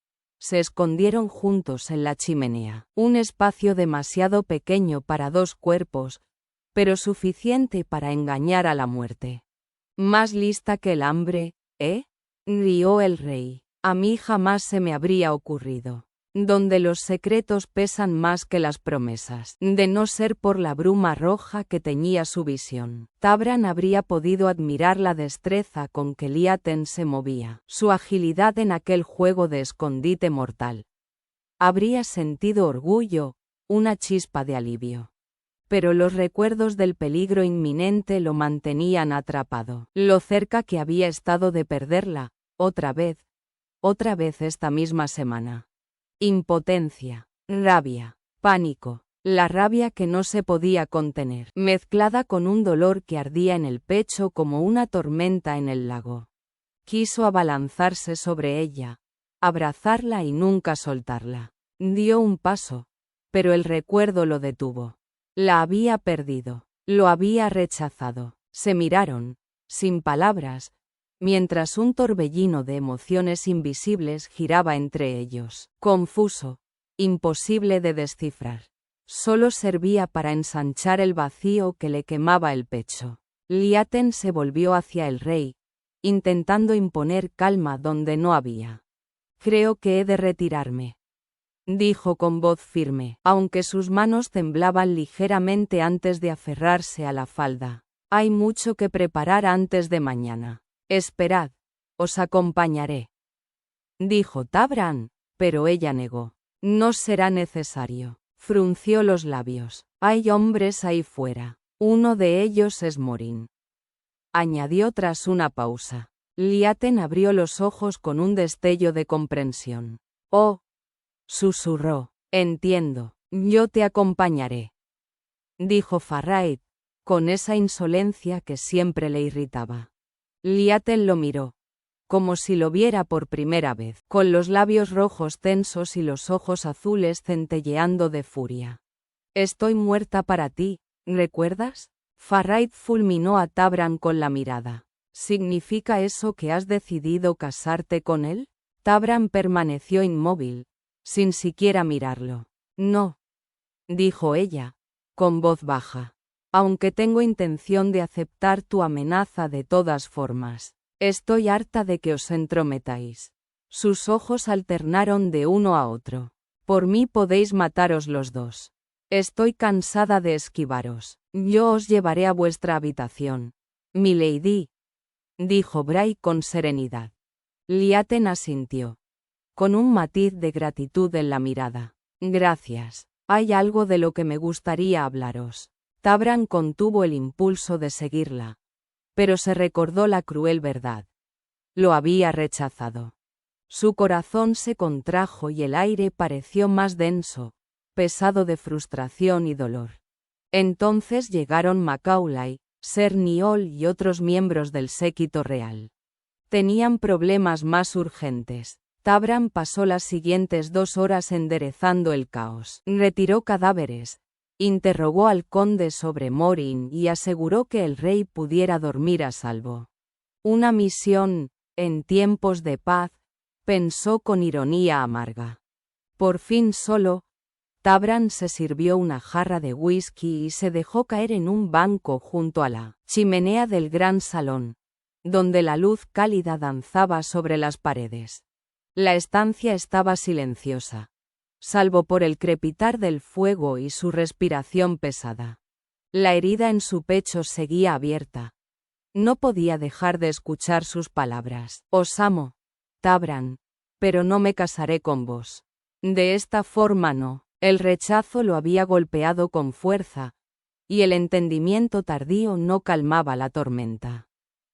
Se escondieron juntos en la chimenea. Un espacio demasiado pequeño para dos cuerpos, pero suficiente para engañar a la muerte. Más lista que el hambre, ¿eh? Rió el rey. A mí jamás se me habría ocurrido. Donde los secretos pesan más que las promesas. De no ser por la bruma roja que teñía su visión, Tabran habría podido admirar la destreza con que Liaten se movía, su agilidad en aquel juego de escondite mortal. Habría sentido orgullo, una chispa de alivio. Pero los recuerdos del peligro inminente lo mantenían atrapado. Lo cerca que había estado de perderla, otra vez esta misma semana. Impotencia, rabia, pánico, la rabia que no se podía contener, mezclada con un dolor que ardía en el pecho como una tormenta en el lago. Quiso abalanzarse sobre ella, abrazarla y nunca soltarla. Dio un paso, pero el recuerdo lo detuvo. La había perdido, lo había rechazado. Se miraron, sin palabras, mientras un torbellino de emociones invisibles giraba entre ellos. Confuso, imposible de descifrar. Solo servía para ensanchar el vacío que le quemaba el pecho. Liaten se volvió hacia el rey, intentando imponer calma donde no había. Creo que he de retirarme, dijo con voz firme, aunque sus manos temblaban ligeramente antes de aferrarse a la falda. Hay mucho que preparar antes de mañana. Esperad, os acompañaré, dijo Tabran, pero ella negó. No será necesario. Frunció los labios. Hay hombres ahí fuera. Uno de ellos es Morin, añadió tras una pausa. Liaten abrió los ojos con un destello de comprensión. Oh, susurró. Entiendo. Yo te acompañaré, dijo Farraid, con esa insolencia que siempre le irritaba. Liaten lo miró, como si lo viera por primera vez, con los labios rojos tensos y los ojos azules centelleando de furia. Estoy muerta para ti, ¿recuerdas? Farraid fulminó a Tabran con la mirada. ¿Significa eso que has decidido casarte con él? Tabran permaneció inmóvil, sin siquiera mirarlo. No, dijo ella, con voz baja. Aunque tengo intención de aceptar tu amenaza de todas formas. Estoy harta de que os entrometáis. Sus ojos alternaron de uno a otro. Por mí podéis mataros los dos. Estoy cansada de esquivaros. Yo os llevaré a vuestra habitación. Milady, dijo Bray con serenidad. Liaten asintió, con un matiz de gratitud en la mirada. Gracias. Hay algo de lo que me gustaría hablaros. Tabran contuvo el impulso de seguirla, pero se recordó la cruel verdad. Lo había rechazado. Su corazón se contrajo y el aire pareció más denso, pesado de frustración y dolor. Entonces llegaron Macaulay, Ser Niol y otros miembros del séquito real. Tenían problemas más urgentes. Tabran pasó las siguientes 2 horas enderezando el caos. Retiró cadáveres, interrogó al conde sobre Morin y aseguró que el rey pudiera dormir a salvo. Una misión, en tiempos de paz, pensó con ironía amarga. Por fin solo, Tabran se sirvió una jarra de whisky y se dejó caer en un banco junto a la chimenea del gran salón, donde la luz cálida danzaba sobre las paredes. La estancia estaba silenciosa, salvo por el crepitar del fuego y su respiración pesada. La herida en su pecho seguía abierta. No podía dejar de escuchar sus palabras. Os amo, Tabran, pero no me casaré con vos. De esta forma no. El rechazo lo había golpeado con fuerza, y el entendimiento tardío no calmaba la tormenta.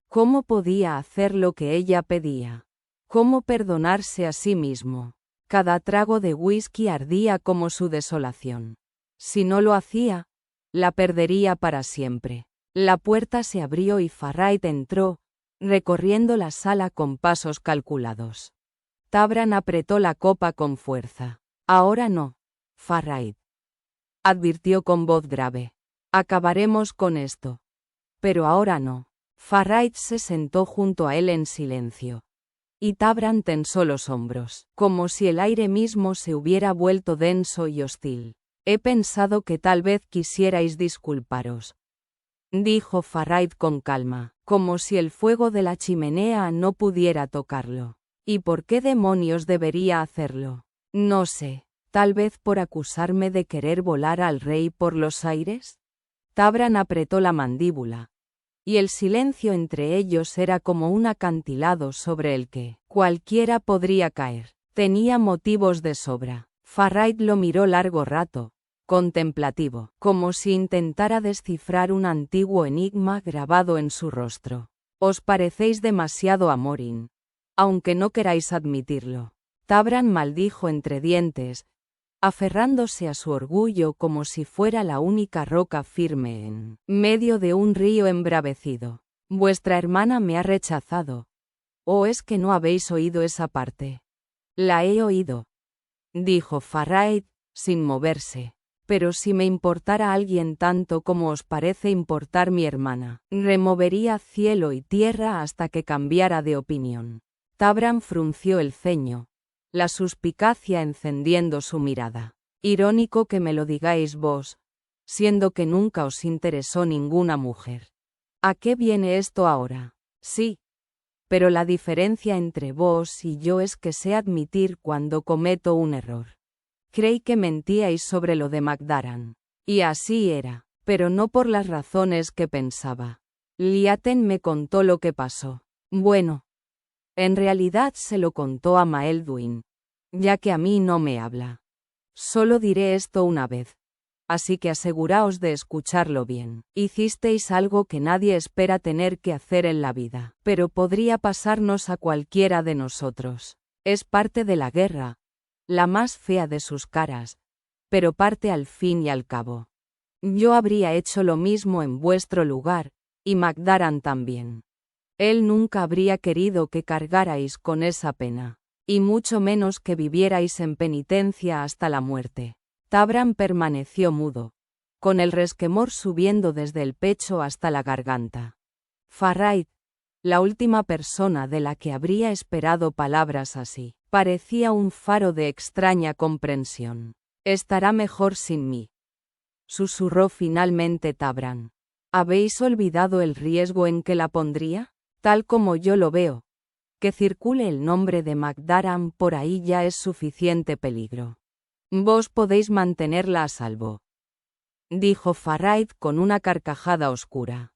¿Cómo podía hacer lo que ella pedía? ¿Cómo perdonarse a sí mismo? Cada trago de whisky ardía como su desolación. Si no lo hacía, la perdería para siempre. La puerta se abrió y Farraid entró, recorriendo la sala con pasos calculados. Tabran apretó la copa con fuerza. Ahora no, Farraid, advirtió con voz grave. Acabaremos con esto. Pero ahora no. Farraid se sentó junto a él en silencio. Y Tabran tensó los hombros, como si el aire mismo se hubiera vuelto denso y hostil. He pensado que tal vez quisierais disculparos, dijo Farraid con calma, como si el fuego de la chimenea no pudiera tocarlo. ¿Y por qué demonios debería hacerlo? No sé, tal vez por acusarme de querer volar al rey por los aires. Tabran apretó la mandíbula, y el silencio entre ellos era como un acantilado sobre el que cualquiera podría caer. Tenía motivos de sobra. Farraid lo miró largo rato, contemplativo, como si intentara descifrar un antiguo enigma grabado en su rostro. Os parecéis demasiado a Morin, aunque no queráis admitirlo. Tabran maldijo entre dientes, aferrándose a su orgullo como si fuera la única roca firme en medio de un río embravecido. Vuestra hermana me ha rechazado. ¿O es que no habéis oído esa parte? La he oído, dijo Farraid, sin moverse. Pero si me importara alguien tanto como os parece importar mi hermana, removería cielo y tierra hasta que cambiara de opinión. Tabran frunció el ceño, la suspicacia encendiendo su mirada. Irónico que me lo digáis vos, siendo que nunca os interesó ninguna mujer. ¿A qué viene esto ahora? Sí. Pero la diferencia entre vos y yo es que sé admitir cuando cometo un error. Creí que mentíais sobre lo de Magdaran. Y así era, pero no por las razones que pensaba. Liaten me contó lo que pasó. Bueno, en realidad se lo contó a Maelduin, ya que a mí no me habla. Solo diré esto una vez, así que aseguraos de escucharlo bien. Hicisteis algo que nadie espera tener que hacer en la vida, pero podría pasarnos a cualquiera de nosotros. Es parte de la guerra, la más fea de sus caras, pero parte al fin y al cabo. Yo habría hecho lo mismo en vuestro lugar, y Magdaran también. Él nunca habría querido que cargarais con esa pena, y mucho menos que vivierais en penitencia hasta la muerte. Tabran permaneció mudo, con el resquemor subiendo desde el pecho hasta la garganta. Farraid, la última persona de la que habría esperado palabras así, parecía un faro de extraña comprensión. Estará mejor sin mí, susurró finalmente Tabran. ¿Habéis olvidado el riesgo en que la pondría? Tal como yo lo veo, que circule el nombre de Magdaran por ahí ya es suficiente peligro. Vos podéis mantenerla a salvo, dijo Farraid con una carcajada oscura.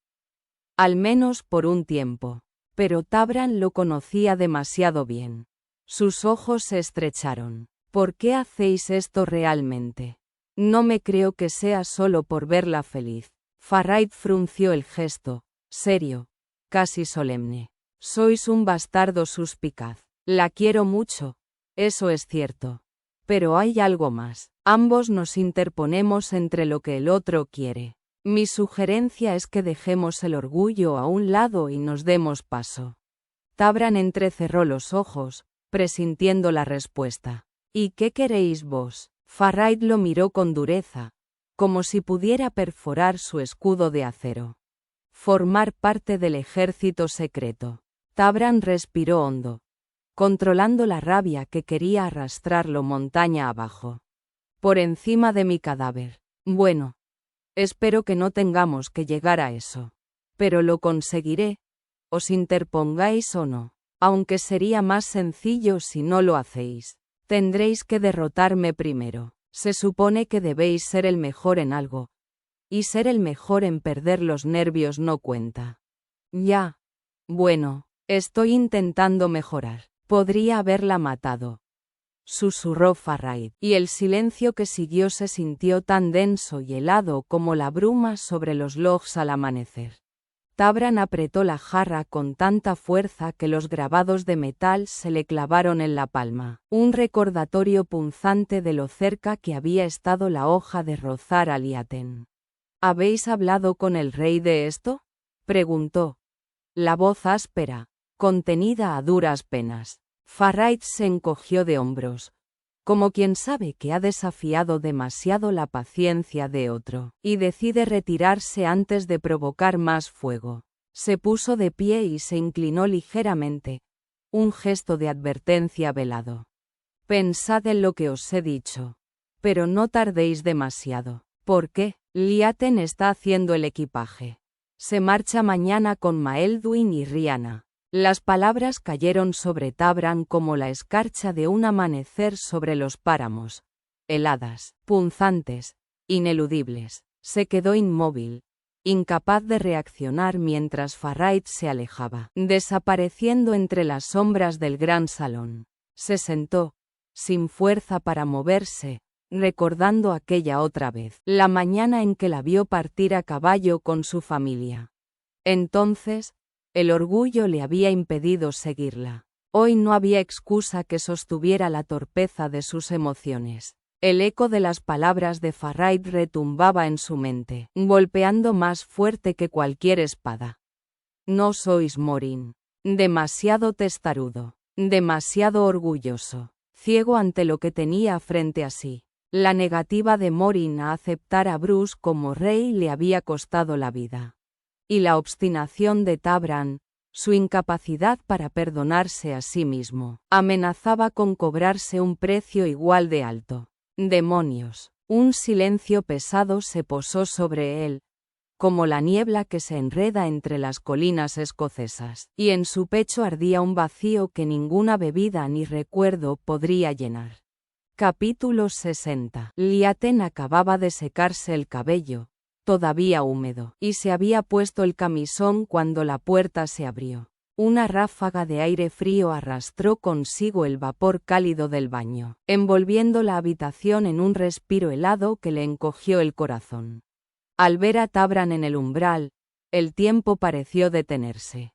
Al menos por un tiempo. Pero Tabran lo conocía demasiado bien. Sus ojos se estrecharon. ¿Por qué hacéis esto realmente? No me creo que sea solo por verla feliz. Farraid frunció el gesto, serio, casi solemne. Sois un bastardo suspicaz. La quiero mucho, eso es cierto. Pero hay algo más. Ambos nos interponemos entre lo que el otro quiere. Mi sugerencia es que dejemos el orgullo a un lado y nos demos paso. Tabran entrecerró los ojos, presintiendo la respuesta. ¿Y qué queréis vos? Farraid lo miró con dureza, como si pudiera perforar su escudo de acero. Formar parte del ejército secreto. Tabran respiró hondo, controlando la rabia que quería arrastrarlo montaña abajo. Por encima de mi cadáver. Bueno. Espero que no tengamos que llegar a eso. Pero lo conseguiré, os interpongáis o no. Aunque sería más sencillo si no lo hacéis. Tendréis que derrotarme primero. Se supone que debéis ser el mejor en algo. Y ser el mejor en perder los nervios no cuenta. Ya. Bueno, estoy intentando mejorar. Podría haberla matado, susurró Farraid, y el silencio que siguió se sintió tan denso y helado como la bruma sobre los logs al amanecer. Tabran apretó la jarra con tanta fuerza que los grabados de metal se le clavaron en la palma, un recordatorio punzante de lo cerca que había estado la hoja de rozar a Liaten. ¿Habéis hablado con el rey de esto? Preguntó. La voz áspera, contenida a duras penas. Farraid se encogió de hombros, como quien sabe que ha desafiado demasiado la paciencia de otro, y decide retirarse antes de provocar más fuego. Se puso de pie y se inclinó ligeramente, un gesto de advertencia velado. Pensad en lo que os he dicho. Pero no tardéis demasiado. ¿Por qué? Liaten está haciendo el equipaje. Se marcha mañana con Maelduin y Rihanna. Las palabras cayeron sobre Tabran como la escarcha de un amanecer sobre los páramos. Heladas, punzantes, ineludibles. Se quedó inmóvil, incapaz de reaccionar mientras Farraid se alejaba, desapareciendo entre las sombras del gran salón. Se sentó, sin fuerza para moverse, recordando aquella otra vez, la mañana en que la vio partir a caballo con su familia. Entonces, el orgullo le había impedido seguirla. Hoy no había excusa que sostuviera la torpeza de sus emociones. El eco de las palabras de Farraid retumbaba en su mente, golpeando más fuerte que cualquier espada. No sois Morin. Demasiado testarudo, demasiado orgulloso, ciego ante lo que tenía frente a sí. La negativa de Morin a aceptar a Bruce como rey le había costado la vida. Y la obstinación de Tabran, su incapacidad para perdonarse a sí mismo, amenazaba con cobrarse un precio igual de alto. Demonios. Un silencio pesado se posó sobre él, como la niebla que se enreda entre las colinas escocesas, y en su pecho ardía un vacío que ninguna bebida ni recuerdo podría llenar. Capítulo 60. Liaten acababa de secarse el cabello, todavía húmedo, y se había puesto el camisón cuando la puerta se abrió. Una ráfaga de aire frío arrastró consigo el vapor cálido del baño, envolviendo la habitación en un respiro helado que le encogió el corazón. Al ver a Tabran en el umbral, el tiempo pareció detenerse.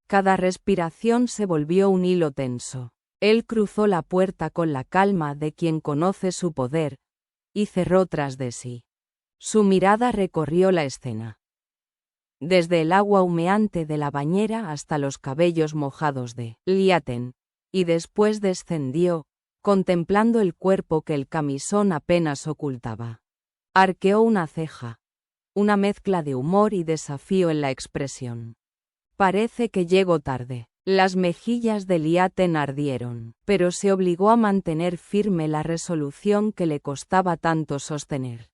Cada respiración se volvió un hilo tenso. Él cruzó la puerta con la calma de quien conoce su poder, y cerró tras de sí. Su mirada recorrió la escena. Desde el agua humeante de la bañera hasta los cabellos mojados de Liaten, y después descendió, contemplando el cuerpo que el camisón apenas ocultaba. Arqueó una ceja, una mezcla de humor y desafío en la expresión. Parece que llego tarde. Las mejillas de Liaten ardieron, pero se obligó a mantener firme la resolución que le costaba tanto sostener.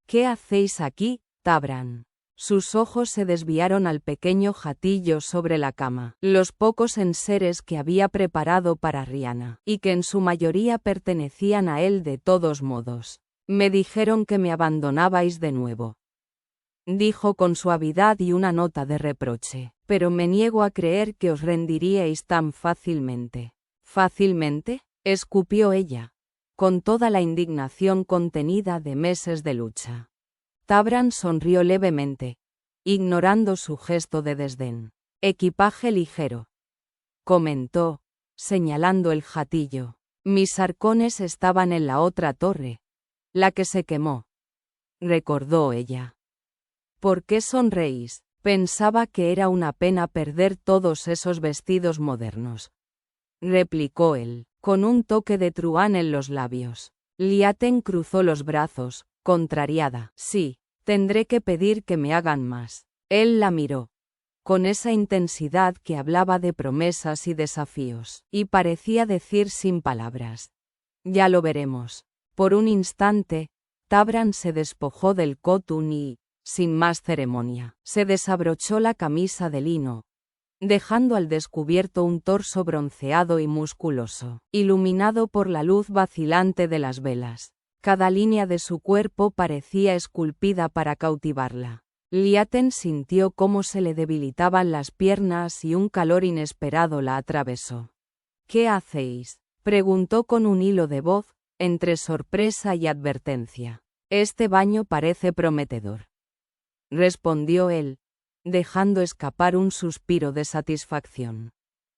¿Qué hacéis aquí, Tabran? Sus ojos se desviaron al pequeño jatillo sobre la cama, los pocos enseres que había preparado para Rihanna, y que en su mayoría pertenecían a él de todos modos. Me dijeron que me abandonabais de nuevo, dijo con suavidad y una nota de reproche, pero me niego a creer que os rendiríais tan fácilmente. ¿Fácilmente?, escupió ella, con toda la indignación contenida de meses de lucha. Tabran sonrió levemente, ignorando su gesto de desdén. Equipaje ligero, comentó, señalando el jatillo. Mis arcones estaban en la otra torre, la que se quemó, recordó ella. ¿Por qué sonreís? Pensaba que era una pena perder todos esos vestidos modernos, replicó él, con un toque de truán en los labios. Liaten cruzó los brazos, contrariada. Sí, tendré que pedir que me hagan más. Él la miró, con esa intensidad que hablaba de promesas y desafíos, y parecía decir sin palabras: ya lo veremos. Por un instante, Tabran se despojó del cotún y, sin más ceremonia, se desabrochó la camisa de lino, dejando al descubierto un torso bronceado y musculoso, iluminado por la luz vacilante de las velas. Cada línea de su cuerpo parecía esculpida para cautivarla. Liaten sintió cómo se le debilitaban las piernas y un calor inesperado la atravesó. ¿Qué hacéis?, preguntó con un hilo de voz, entre sorpresa y advertencia. Este baño parece prometedor, respondió él, dejando escapar un suspiro de satisfacción.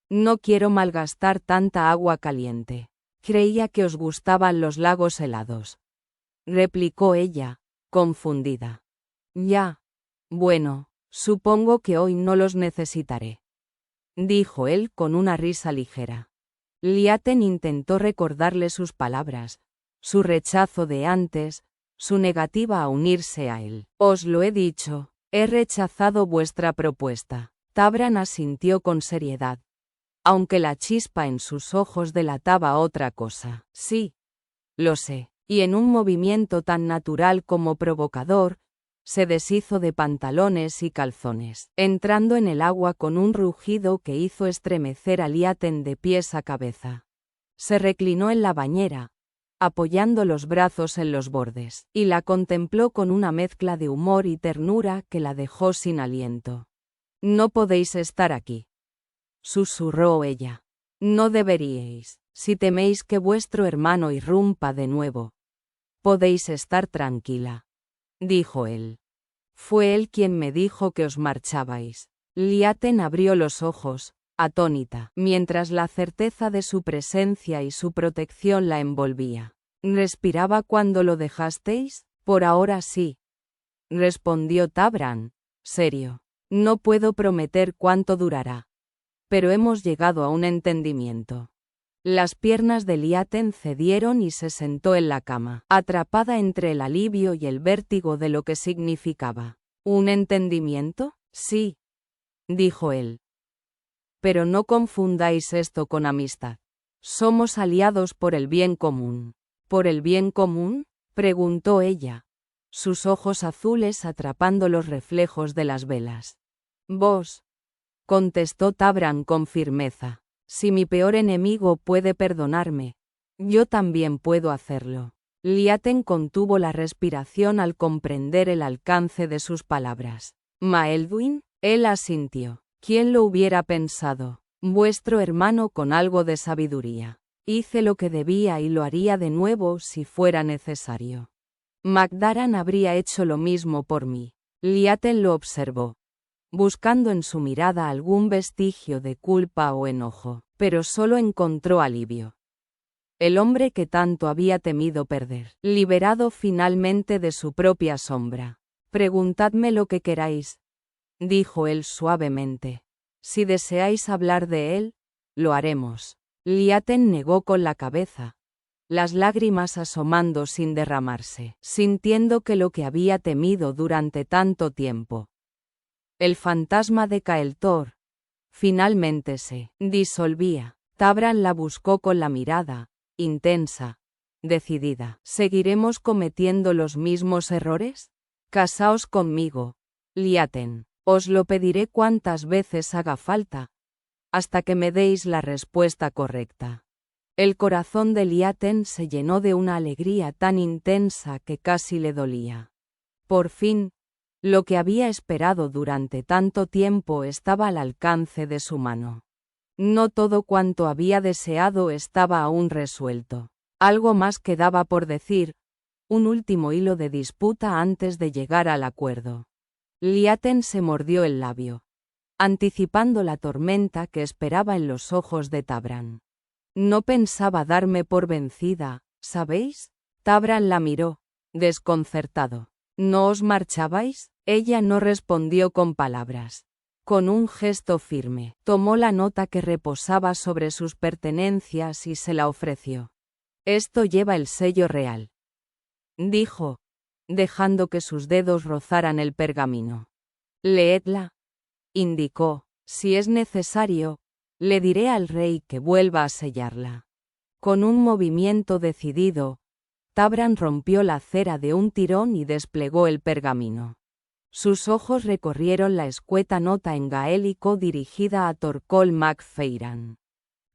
No quiero malgastar tanta agua caliente. Creía que os gustaban los lagos helados, replicó ella, confundida. Ya. Bueno, supongo que hoy no los necesitaré, dijo él con una risa ligera. Liaten intentó recordarle sus palabras, su rechazo de antes, su negativa a unirse a él. Os lo he dicho, he rechazado vuestra propuesta. Tabran asintió con seriedad, aunque la chispa en sus ojos delataba otra cosa. Sí, lo sé. Y en un movimiento tan natural como provocador, se deshizo de pantalones y calzones, entrando en el agua con un rugido que hizo estremecer a Liaten de pies a cabeza. Se reclinó en la bañera, apoyando los brazos en los bordes, y la contempló con una mezcla de humor y ternura que la dejó sin aliento. «No podéis estar aquí», susurró ella. «No deberíais, si teméis que vuestro hermano irrumpa de nuevo. Podéis estar tranquila», dijo él. «Fue él quien me dijo que os marchabais». Liaten abrió los ojos, atónita, mientras la certeza de su presencia y su protección la envolvía. «¿Respiraba cuando lo dejasteis?» «Por ahora sí», respondió Tabran, serio. «No puedo prometer cuánto durará. Pero hemos llegado a un entendimiento». Las piernas de Liaten cedieron y se sentó en la cama, atrapada entre el alivio y el vértigo de lo que significaba. «¿Un entendimiento?» «Sí», dijo él. «Pero no confundáis esto con amistad. Somos aliados por el bien común». «¿Por el bien común?», preguntó ella, sus ojos azules atrapando los reflejos de las velas. «Vos», contestó Tabran con firmeza. «Si mi peor enemigo puede perdonarme, yo también puedo hacerlo». Liaten contuvo la respiración al comprender el alcance de sus palabras. «¿Maelduin?», él asintió. «¿Quién lo hubiera pensado? Vuestro hermano con algo de sabiduría. Hice lo que debía y lo haría de nuevo si fuera necesario. Magdaran habría hecho lo mismo por mí». Liaten lo observó, buscando en su mirada algún vestigio de culpa o enojo, pero solo encontró alivio. El hombre que tanto había temido perder, liberado finalmente de su propia sombra. «Preguntadme lo que queráis», dijo él suavemente. «Si deseáis hablar de él, lo haremos». Liaten negó con la cabeza, las lágrimas asomando sin derramarse, sintiendo que lo que había temido durante tanto tiempo, el fantasma de Kael'thor, finalmente se disolvía. Tabran la buscó con la mirada, intensa, decidida. «¿Seguiremos cometiendo los mismos errores? Casaos conmigo, Liaten. Os lo pediré cuantas veces haga falta, hasta que me deis la respuesta correcta». El corazón de Liaten se llenó de una alegría tan intensa que casi le dolía. Por fin, lo que había esperado durante tanto tiempo estaba al alcance de su mano. No todo cuanto había deseado estaba aún resuelto. Algo más quedaba por decir, un último hilo de disputa antes de llegar al acuerdo. Liaten se mordió el labio, anticipando la tormenta que esperaba en los ojos de Tabran. «No pensaba darme por vencida, ¿sabéis?». Tabran la miró, desconcertado. «¿No os marchabais?». Ella no respondió con palabras. Con un gesto firme, tomó la nota que reposaba sobre sus pertenencias y se la ofreció. «Esto lleva el sello real», dijo, dejando que sus dedos rozaran el pergamino. «Leedla», indicó. «Si es necesario, le diré al rey que vuelva a sellarla». Con un movimiento decidido, Tabran rompió la cera de un tirón y desplegó el pergamino. Sus ojos recorrieron la escueta nota en gaélico dirigida a Torkol Mac Feiran.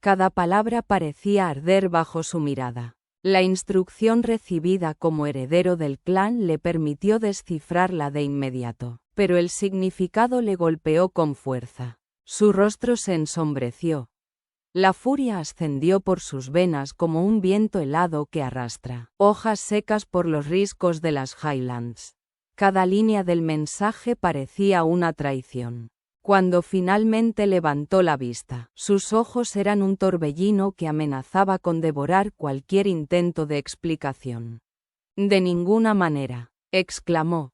Cada palabra parecía arder bajo su mirada. La instrucción recibida como heredero del clan le permitió descifrarla de inmediato, pero el significado le golpeó con fuerza. Su rostro se ensombreció. La furia ascendió por sus venas como un viento helado que arrastra hojas secas por los riscos de las Highlands. Cada línea del mensaje parecía una traición. Cuando finalmente levantó la vista, sus ojos eran un torbellino que amenazaba con devorar cualquier intento de explicación. «De ninguna manera», exclamó,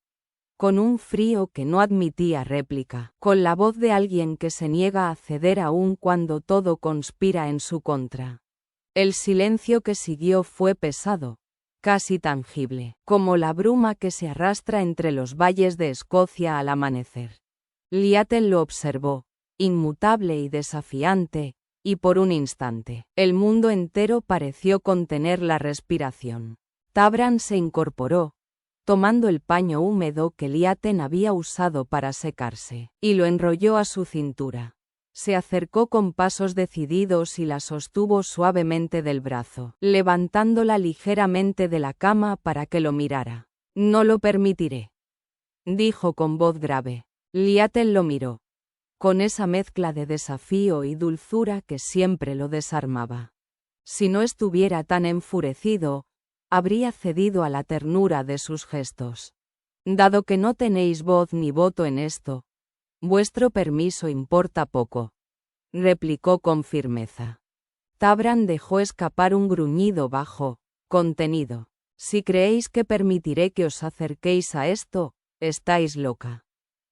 con un frío que no admitía réplica, con la voz de alguien que se niega a ceder aún cuando todo conspira en su contra. El silencio que siguió fue pesado, casi tangible, como la bruma que se arrastra entre los valles de Escocia al amanecer. Liaten lo observó, inmutable y desafiante, y por un instante, el mundo entero pareció contener la respiración. Tabran se incorporó, tomando el paño húmedo que Liaten había usado para secarse, y lo enrolló a su cintura. Se acercó con pasos decididos y la sostuvo suavemente del brazo, levantándola ligeramente de la cama para que lo mirara. «No lo permitiré», dijo con voz grave. Liaten lo miró, con esa mezcla de desafío y dulzura que siempre lo desarmaba. Si no estuviera tan enfurecido, habría cedido a la ternura de sus gestos. «Dado que no tenéis voz ni voto en esto, vuestro permiso importa poco», replicó con firmeza. Tabran dejó escapar un gruñido bajo, contenido. «Si creéis que permitiré que os acerquéis a esto, estáis loca.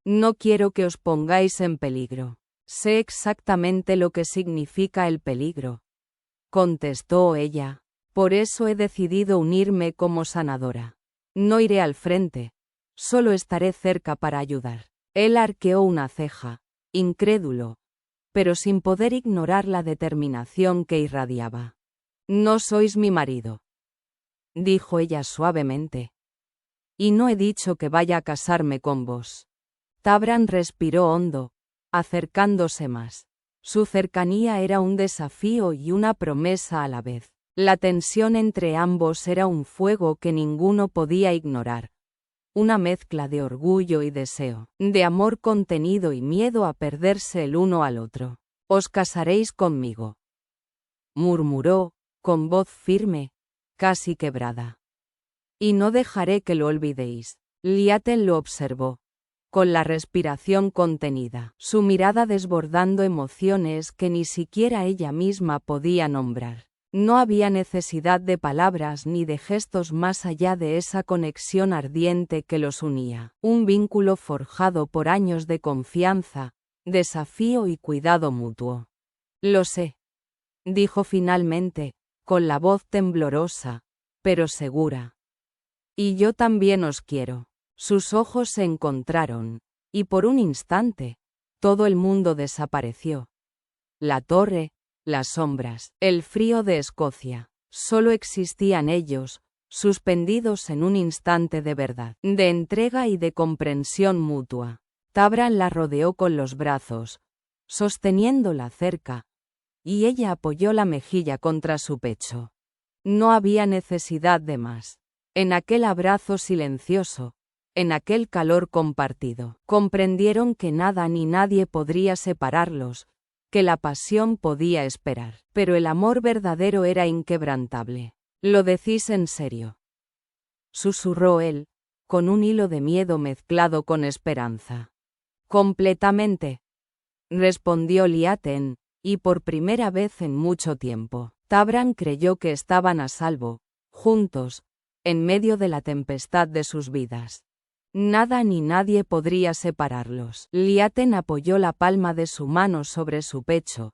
No quiero que os pongáis en peligro. Sé exactamente lo que significa el peligro», contestó ella. «Por eso he decidido unirme como sanadora. No iré al frente, solo estaré cerca para ayudar». Él arqueó una ceja, incrédulo, pero sin poder ignorar la determinación que irradiaba. «No sois mi marido», dijo ella suavemente. «Y no he dicho que vaya a casarme con vos». Tabran respiró hondo, acercándose más. Su cercanía era un desafío y una promesa a la vez. La tensión entre ambos era un fuego que ninguno podía ignorar. Una mezcla de orgullo y deseo, de amor contenido y miedo a perderse el uno al otro. «Os casaréis conmigo», murmuró, con voz firme, casi quebrada. «Y no dejaré que lo olvidéis». Liaten lo observó, con la respiración contenida, su mirada desbordando emociones que ni siquiera ella misma podía nombrar. No había necesidad de palabras ni de gestos más allá de esa conexión ardiente que los unía, un vínculo forjado por años de confianza, desafío y cuidado mutuo. «Lo sé», dijo finalmente, con la voz temblorosa, pero segura. «Y yo también os quiero». Sus ojos se encontraron, y por un instante, todo el mundo desapareció. La torre, las sombras, el frío de Escocia, solo existían ellos, suspendidos en un instante de verdad, de entrega y de comprensión mutua. Tabran la rodeó con los brazos, sosteniéndola cerca, y ella apoyó la mejilla contra su pecho. No había necesidad de más. En aquel abrazo silencioso, en aquel calor compartido, comprendieron que nada ni nadie podría separarlos, que la pasión podía esperar, pero el amor verdadero era inquebrantable. «¿Lo decís en serio?», susurró él, con un hilo de miedo mezclado con esperanza. «Completamente», respondió Liaten, y por primera vez en mucho tiempo, Tabran creyó que estaban a salvo, juntos, en medio de la tempestad de sus vidas. Nada ni nadie podría separarlos. Liaten apoyó la palma de su mano sobre su pecho,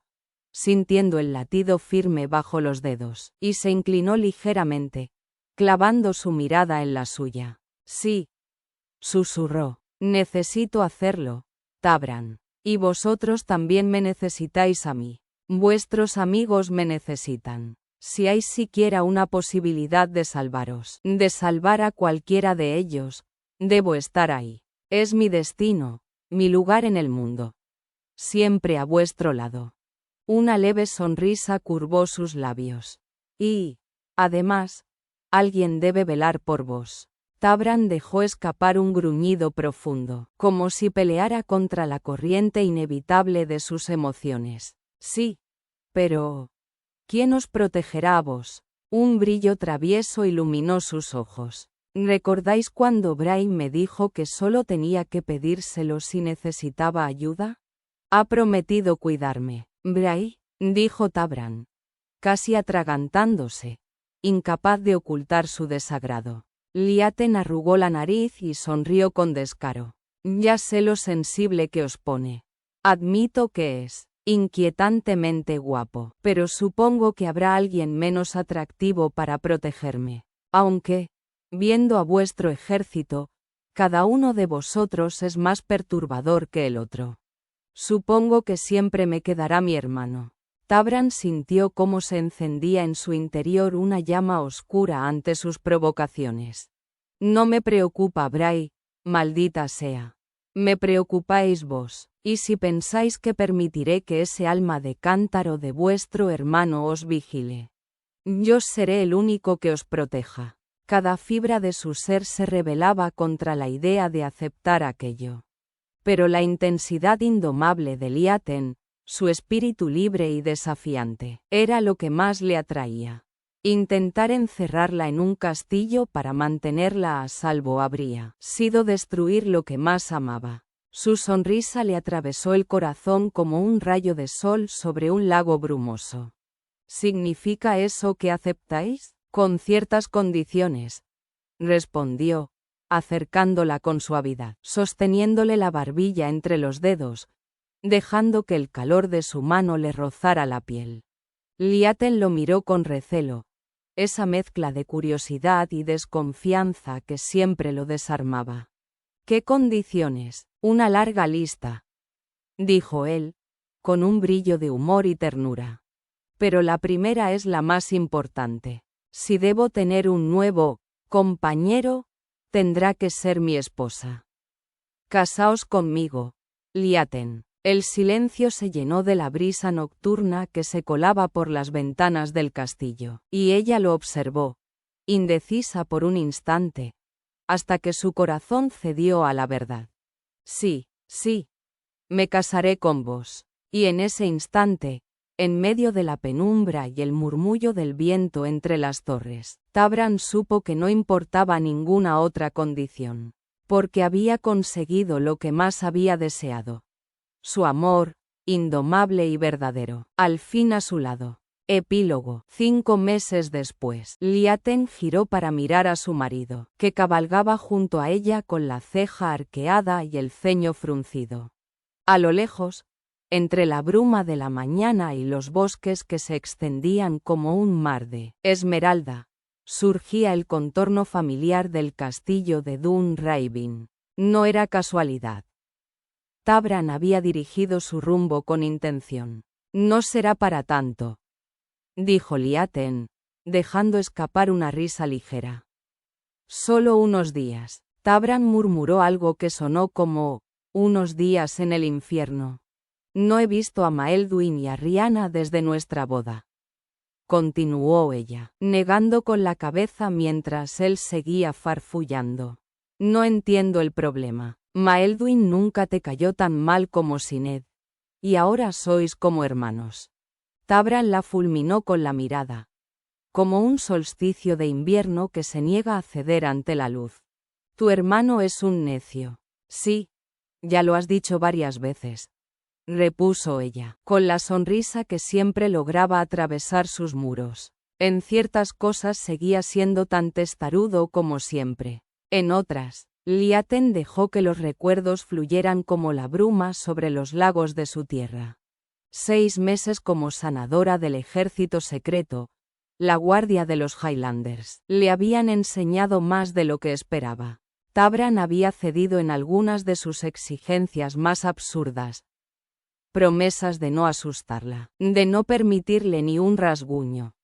sintiendo el latido firme bajo los dedos, y se inclinó ligeramente, clavando su mirada en la suya. «Sí», susurró, «necesito hacerlo, Tabran. Y vosotros también me necesitáis a mí. Vuestros amigos me necesitan. Si hay siquiera una posibilidad de salvaros, de salvar a cualquiera de ellos, debo estar ahí. Es mi destino, mi lugar en el mundo. Siempre a vuestro lado». Una leve sonrisa curvó sus labios. «Y, además, alguien debe velar por vos». Tabran dejó escapar un gruñido profundo, como si peleara contra la corriente inevitable de sus emociones. «Sí. Pero ¿quién os protegerá a vos?». Un brillo travieso iluminó sus ojos. «¿Recordáis cuando Bray me dijo que solo tenía que pedírselo si necesitaba ayuda? Ha prometido cuidarme». «¿Bray?», dijo Tabran, casi atragantándose, incapaz de ocultar su desagrado. Liaten arrugó la nariz y sonrió con descaro. «Ya sé lo sensible que os pone. Admito que es inquietantemente guapo, pero supongo que habrá alguien menos atractivo para protegerme. Aunque, viendo a vuestro ejército, cada uno de vosotros es más perturbador que el otro. Supongo que siempre me quedará mi hermano». Tabran sintió cómo se encendía en su interior una llama oscura ante sus provocaciones. No me preocupa Bray, maldita sea. Me preocupáis vos, y si pensáis que permitiré que ese alma de cántaro de vuestro hermano os vigile. Yo seré el único que os proteja. Cada fibra de su ser se rebelaba contra la idea de aceptar aquello. Pero la intensidad indomable de Liaten, su espíritu libre y desafiante, era lo que más le atraía. Intentar encerrarla en un castillo para mantenerla a salvo habría sido destruir lo que más amaba. Su sonrisa le atravesó el corazón como un rayo de sol sobre un lago brumoso. ¿Significa eso que aceptáis? Con ciertas condiciones, respondió, acercándola con suavidad, sosteniéndole la barbilla entre los dedos, dejando que el calor de su mano le rozara la piel. Liaten lo miró con recelo, esa mezcla de curiosidad y desconfianza que siempre lo desarmaba. ¿Qué condiciones? Una larga lista, dijo él, con un brillo de humor y ternura. Pero la primera es la más importante. Si debo tener un nuevo compañero, tendrá que ser mi esposa. Casaos conmigo, Liaten. El silencio se llenó de la brisa nocturna que se colaba por las ventanas del castillo, y ella lo observó, indecisa por un instante, hasta que su corazón cedió a la verdad. Sí, sí, me casaré con vos. Y en ese instante, en medio de la penumbra y el murmullo del viento entre las torres, Tabran supo que no importaba ninguna otra condición, porque había conseguido lo que más había deseado. Su amor, indomable y verdadero, al fin a su lado. Epílogo. 5 meses después, Liaten giró para mirar a su marido, que cabalgaba junto a ella con la ceja arqueada y el ceño fruncido. A lo lejos, entre la bruma de la mañana y los bosques que se extendían como un mar de esmeralda, surgía el contorno familiar del castillo de Dun Raibin. No era casualidad. Tabran había dirigido su rumbo con intención. No será para tanto, dijo Liaten, dejando escapar una risa ligera. Solo unos días. Tabran murmuró algo que sonó como unos días en el infierno. No he visto a Maelduin y a Rihanna desde nuestra boda, continuó ella, negando con la cabeza mientras él seguía farfullando. No entiendo el problema. Maelduin nunca te cayó tan mal como Sinéad. Y ahora sois como hermanos. Tabran la fulminó con la mirada, como un solsticio de invierno que se niega a ceder ante la luz. Tu hermano es un necio. Sí, ya lo has dicho varias veces, repuso ella, con la sonrisa que siempre lograba atravesar sus muros. En ciertas cosas seguía siendo tan testarudo como siempre. En otras, Liaten dejó que los recuerdos fluyeran como la bruma sobre los lagos de su tierra. 6 meses como sanadora del ejército secreto, la guardia de los Highlanders, le habían enseñado más de lo que esperaba. Tabran había cedido en algunas de sus exigencias más absurdas. Promesas de no asustarla, de no permitirle ni un rasguño.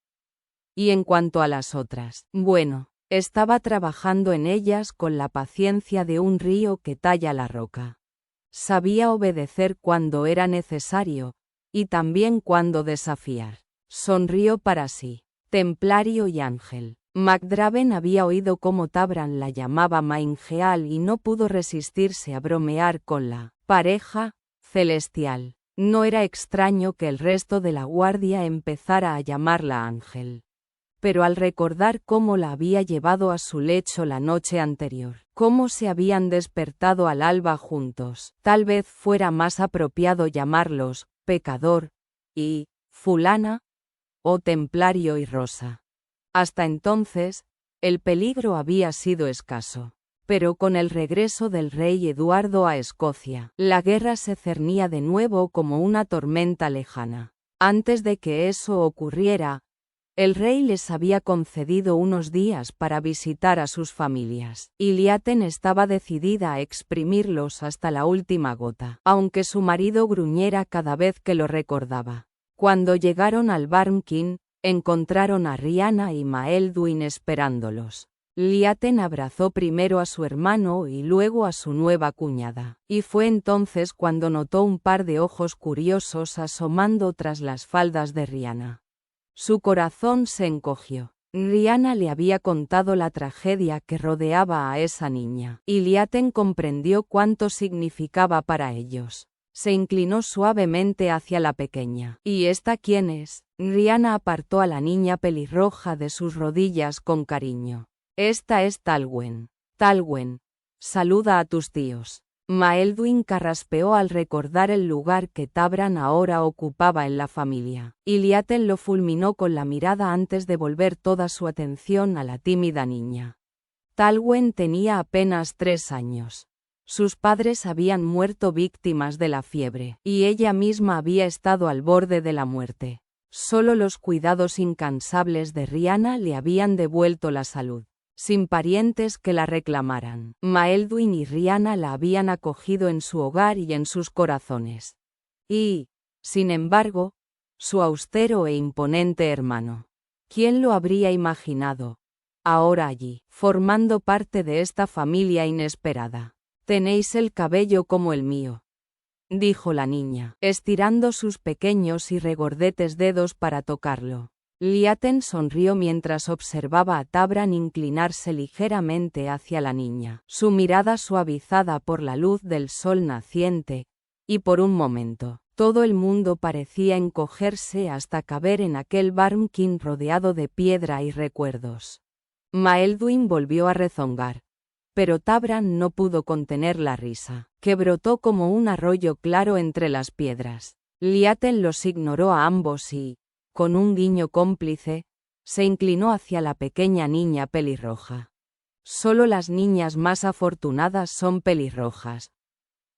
Y en cuanto a las otras, bueno, estaba trabajando en ellas con la paciencia de un río que talla la roca. Sabía obedecer cuando era necesario, y también cuando desafiar. Sonrió para sí. Templario y ángel. McDraven había oído cómo Tabran la llamaba Maingeal y no pudo resistirse a bromear con la pareja celestial. No era extraño que el resto de la guardia empezara a llamarla Ángel. Pero al recordar cómo la había llevado a su lecho la noche anterior, cómo se habían despertado al alba juntos, tal vez fuera más apropiado llamarlos pecador y fulana, o templario y rosa. Hasta entonces, el peligro había sido escaso. Pero con el regreso del rey Eduardo a Escocia, la guerra se cernía de nuevo como una tormenta lejana. Antes de que eso ocurriera, el rey les había concedido unos días para visitar a sus familias, y Liaten estaba decidida a exprimirlos hasta la última gota, aunque su marido gruñera cada vez que lo recordaba. Cuando llegaron al Barmkin, encontraron a Rihanna y Maelduin esperándolos. Liaten abrazó primero a su hermano y luego a su nueva cuñada, y fue entonces cuando notó un par de ojos curiosos asomando tras las faldas de Rihanna. Su corazón se encogió. Rihanna le había contado la tragedia que rodeaba a esa niña, y Liaten comprendió cuánto significaba para ellos. Se inclinó suavemente hacia la pequeña. ¿Y esta quién es? Rihanna apartó a la niña pelirroja de sus rodillas con cariño. Esta es Talwen. Talwen, saluda a tus tíos. Maelduin carraspeó al recordar el lugar que Tabran ahora ocupaba en la familia, y Liaten lo fulminó con la mirada antes de volver toda su atención a la tímida niña. Talwen tenía apenas 3 años. Sus padres habían muerto víctimas de la fiebre, y ella misma había estado al borde de la muerte. Solo los cuidados incansables de Rihanna le habían devuelto la salud. Sin parientes que la reclamaran, Maelduin y Rihanna la habían acogido en su hogar y en sus corazones. Y, sin embargo, su austero e imponente hermano. ¿Quién lo habría imaginado? Ahora allí, formando parte de esta familia inesperada. Tenéis el cabello como el mío, dijo la niña, estirando sus pequeños y regordetes dedos para tocarlo. Liaten sonrió mientras observaba a Tabran inclinarse ligeramente hacia la niña, su mirada suavizada por la luz del sol naciente, y por un momento, todo el mundo parecía encogerse hasta caber en aquel Barmkin rodeado de piedra y recuerdos. Maelduin volvió a rezongar, pero Tabran no pudo contener la risa, que brotó como un arroyo claro entre las piedras. Liaten los ignoró a ambos y, con un guiño cómplice, se inclinó hacia la pequeña niña pelirroja. Solo las niñas más afortunadas son pelirrojas,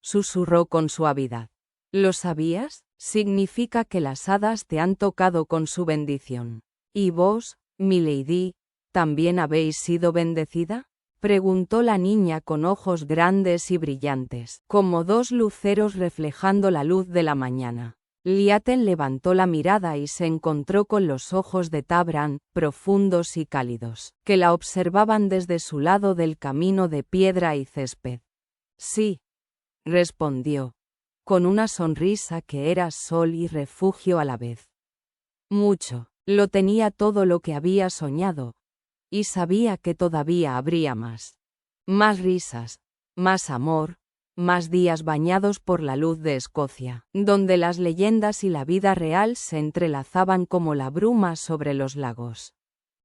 susurró con suavidad. ¿Lo sabías? Significa que las hadas te han tocado con su bendición. ¿Y vos, milady, también habéis sido bendecida? Preguntó la niña con ojos grandes y brillantes, como 2 luceros reflejando la luz de la mañana. Liaten levantó la mirada y se encontró con los ojos de Tabran, profundos y cálidos, que la observaban desde su lado del camino de piedra y césped. Sí, respondió, con una sonrisa que era sol y refugio a la vez. Mucho, lo tenía todo lo que había soñado, y sabía que todavía habría más. Más risas, más amor, más días bañados por la luz de Escocia, donde las leyendas y la vida real se entrelazaban como la bruma sobre los lagos.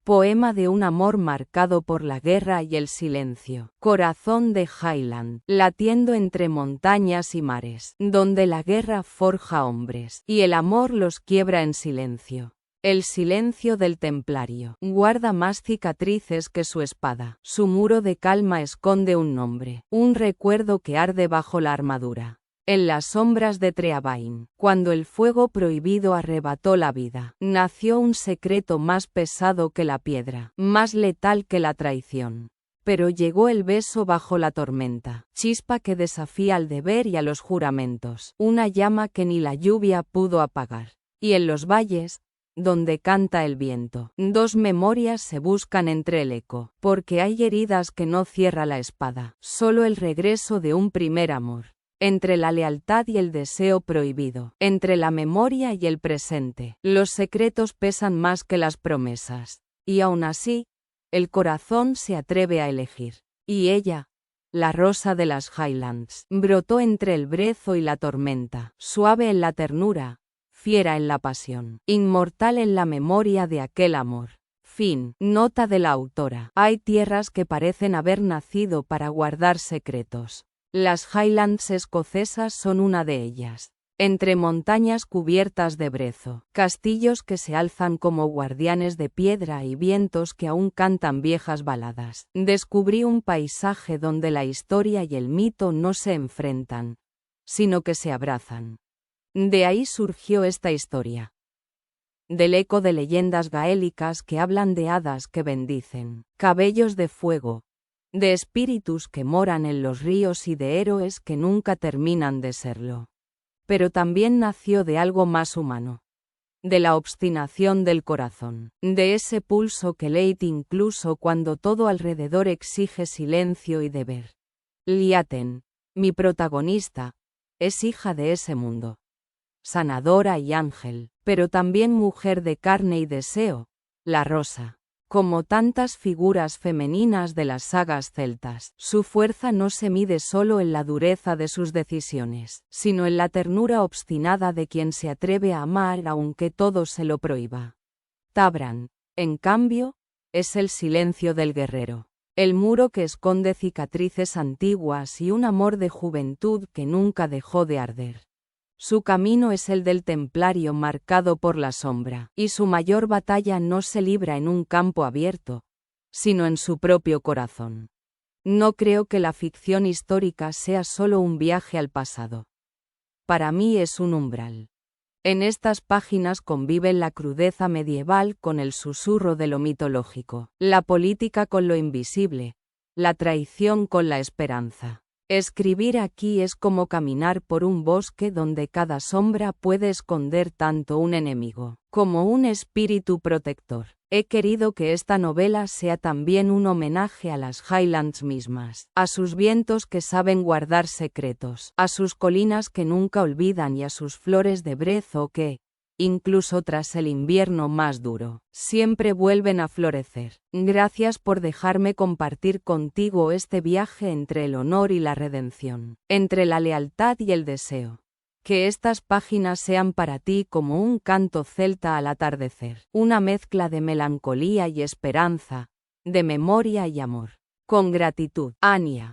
Poema de un amor marcado por la guerra y el silencio. Corazón de Highland, latiendo entre montañas y mares, donde la guerra forja hombres, y el amor los quiebra en silencio. El silencio del templario guarda más cicatrices que su espada. Su muro de calma esconde un nombre, un recuerdo que arde bajo la armadura. En las sombras de Treabain, cuando el fuego prohibido arrebató la vida, nació un secreto más pesado que la piedra, más letal que la traición. Pero llegó el beso bajo la tormenta, chispa que desafía al deber y a los juramentos, una llama que ni la lluvia pudo apagar. Y en los valles, donde canta el viento, 2 memorias se buscan entre el eco, porque hay heridas que no cierra la espada, solo el regreso de un primer amor. Entre la lealtad y el deseo prohibido, entre la memoria y el presente, los secretos pesan más que las promesas. Y aún así, el corazón se atreve a elegir. Y ella, la rosa de las Highlands, brotó entre el brezo y la tormenta, suave en la ternura, fiera en la pasión, inmortal en la memoria de aquel amor. Fin. Nota de la autora. Hay tierras que parecen haber nacido para guardar secretos. Las Highlands escocesas son una de ellas. Entre montañas cubiertas de brezo, castillos que se alzan como guardianes de piedra y vientos que aún cantan viejas baladas, descubrí un paisaje donde la historia y el mito no se enfrentan, sino que se abrazan. De ahí surgió esta historia. Del eco de leyendas gaélicas que hablan de hadas que bendicen, cabellos de fuego, de espíritus que moran en los ríos y de héroes que nunca terminan de serlo. Pero también nació de algo más humano. de la obstinación del corazón, de ese pulso que late incluso cuando todo alrededor exige silencio y deber. Liaten, mi protagonista, es hija de ese mundo. Sanadora y ángel, pero también mujer de carne y deseo, la rosa. Como tantas figuras femeninas de las sagas celtas, su fuerza no se mide solo en la dureza de sus decisiones, sino en la ternura obstinada de quien se atreve a amar aunque todo se lo prohíba. Tabran, en cambio, es el silencio del guerrero, el muro que esconde cicatrices antiguas y un amor de juventud que nunca dejó de arder. Su camino es el del templario marcado por la sombra, y su mayor batalla no se libra en un campo abierto, sino en su propio corazón. No creo que la ficción histórica sea solo un viaje al pasado. Para mí es un umbral. En estas páginas conviven la crudeza medieval con el susurro de lo mitológico, la política con lo invisible, la traición con la esperanza. Escribir aquí es como caminar por un bosque donde cada sombra puede esconder tanto un enemigo como un espíritu protector. He querido que esta novela sea también un homenaje a las Highlands mismas, a sus vientos que saben guardar secretos, a sus colinas que nunca olvidan y a sus flores de brezo que, incluso tras el invierno más duro, siempre vuelven a florecer. Gracias por dejarme compartir contigo este viaje entre el honor y la redención, entre la lealtad y el deseo. Que estas páginas sean para ti como un canto celta al atardecer, una mezcla de melancolía y esperanza, de memoria y amor. Con gratitud, Anya.